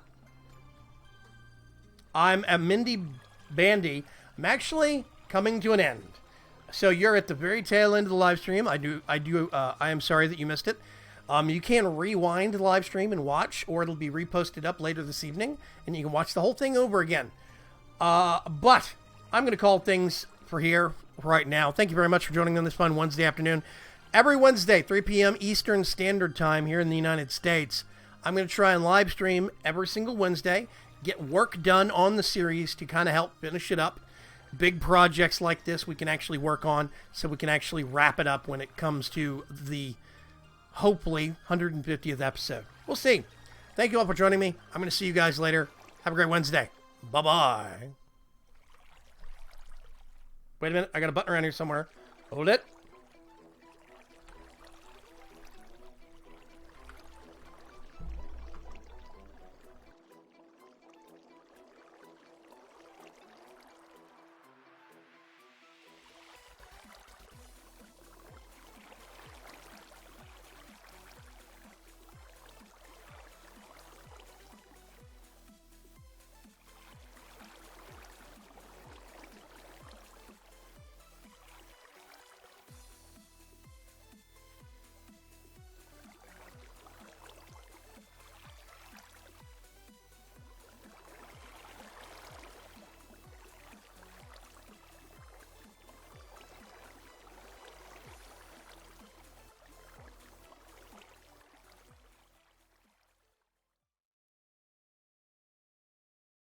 I'm a Mindy Bandy. I'm actually coming to an end. So you're at the very tail end of the live stream. I am sorry that you missed it. You can rewind the live stream and watch, or it'll be reposted up later this evening, and you can watch the whole thing over again. But I'm going to call things for here right now. Thank you very much for joining me on this fun Wednesday afternoon. Every Wednesday, 3 p.m. Eastern Standard Time here in the United States. I'm going to try and live stream every single Wednesday, get work done on the series to kind of help finish it up. Big projects like this we can actually work on, so we can actually wrap it up when it comes to the, hopefully, 150th episode. We'll see. Thank you all for joining me. I'm going to see you guys later. Have a great Wednesday. Bye-bye. Wait a minute. I got a button around here somewhere. Hold it.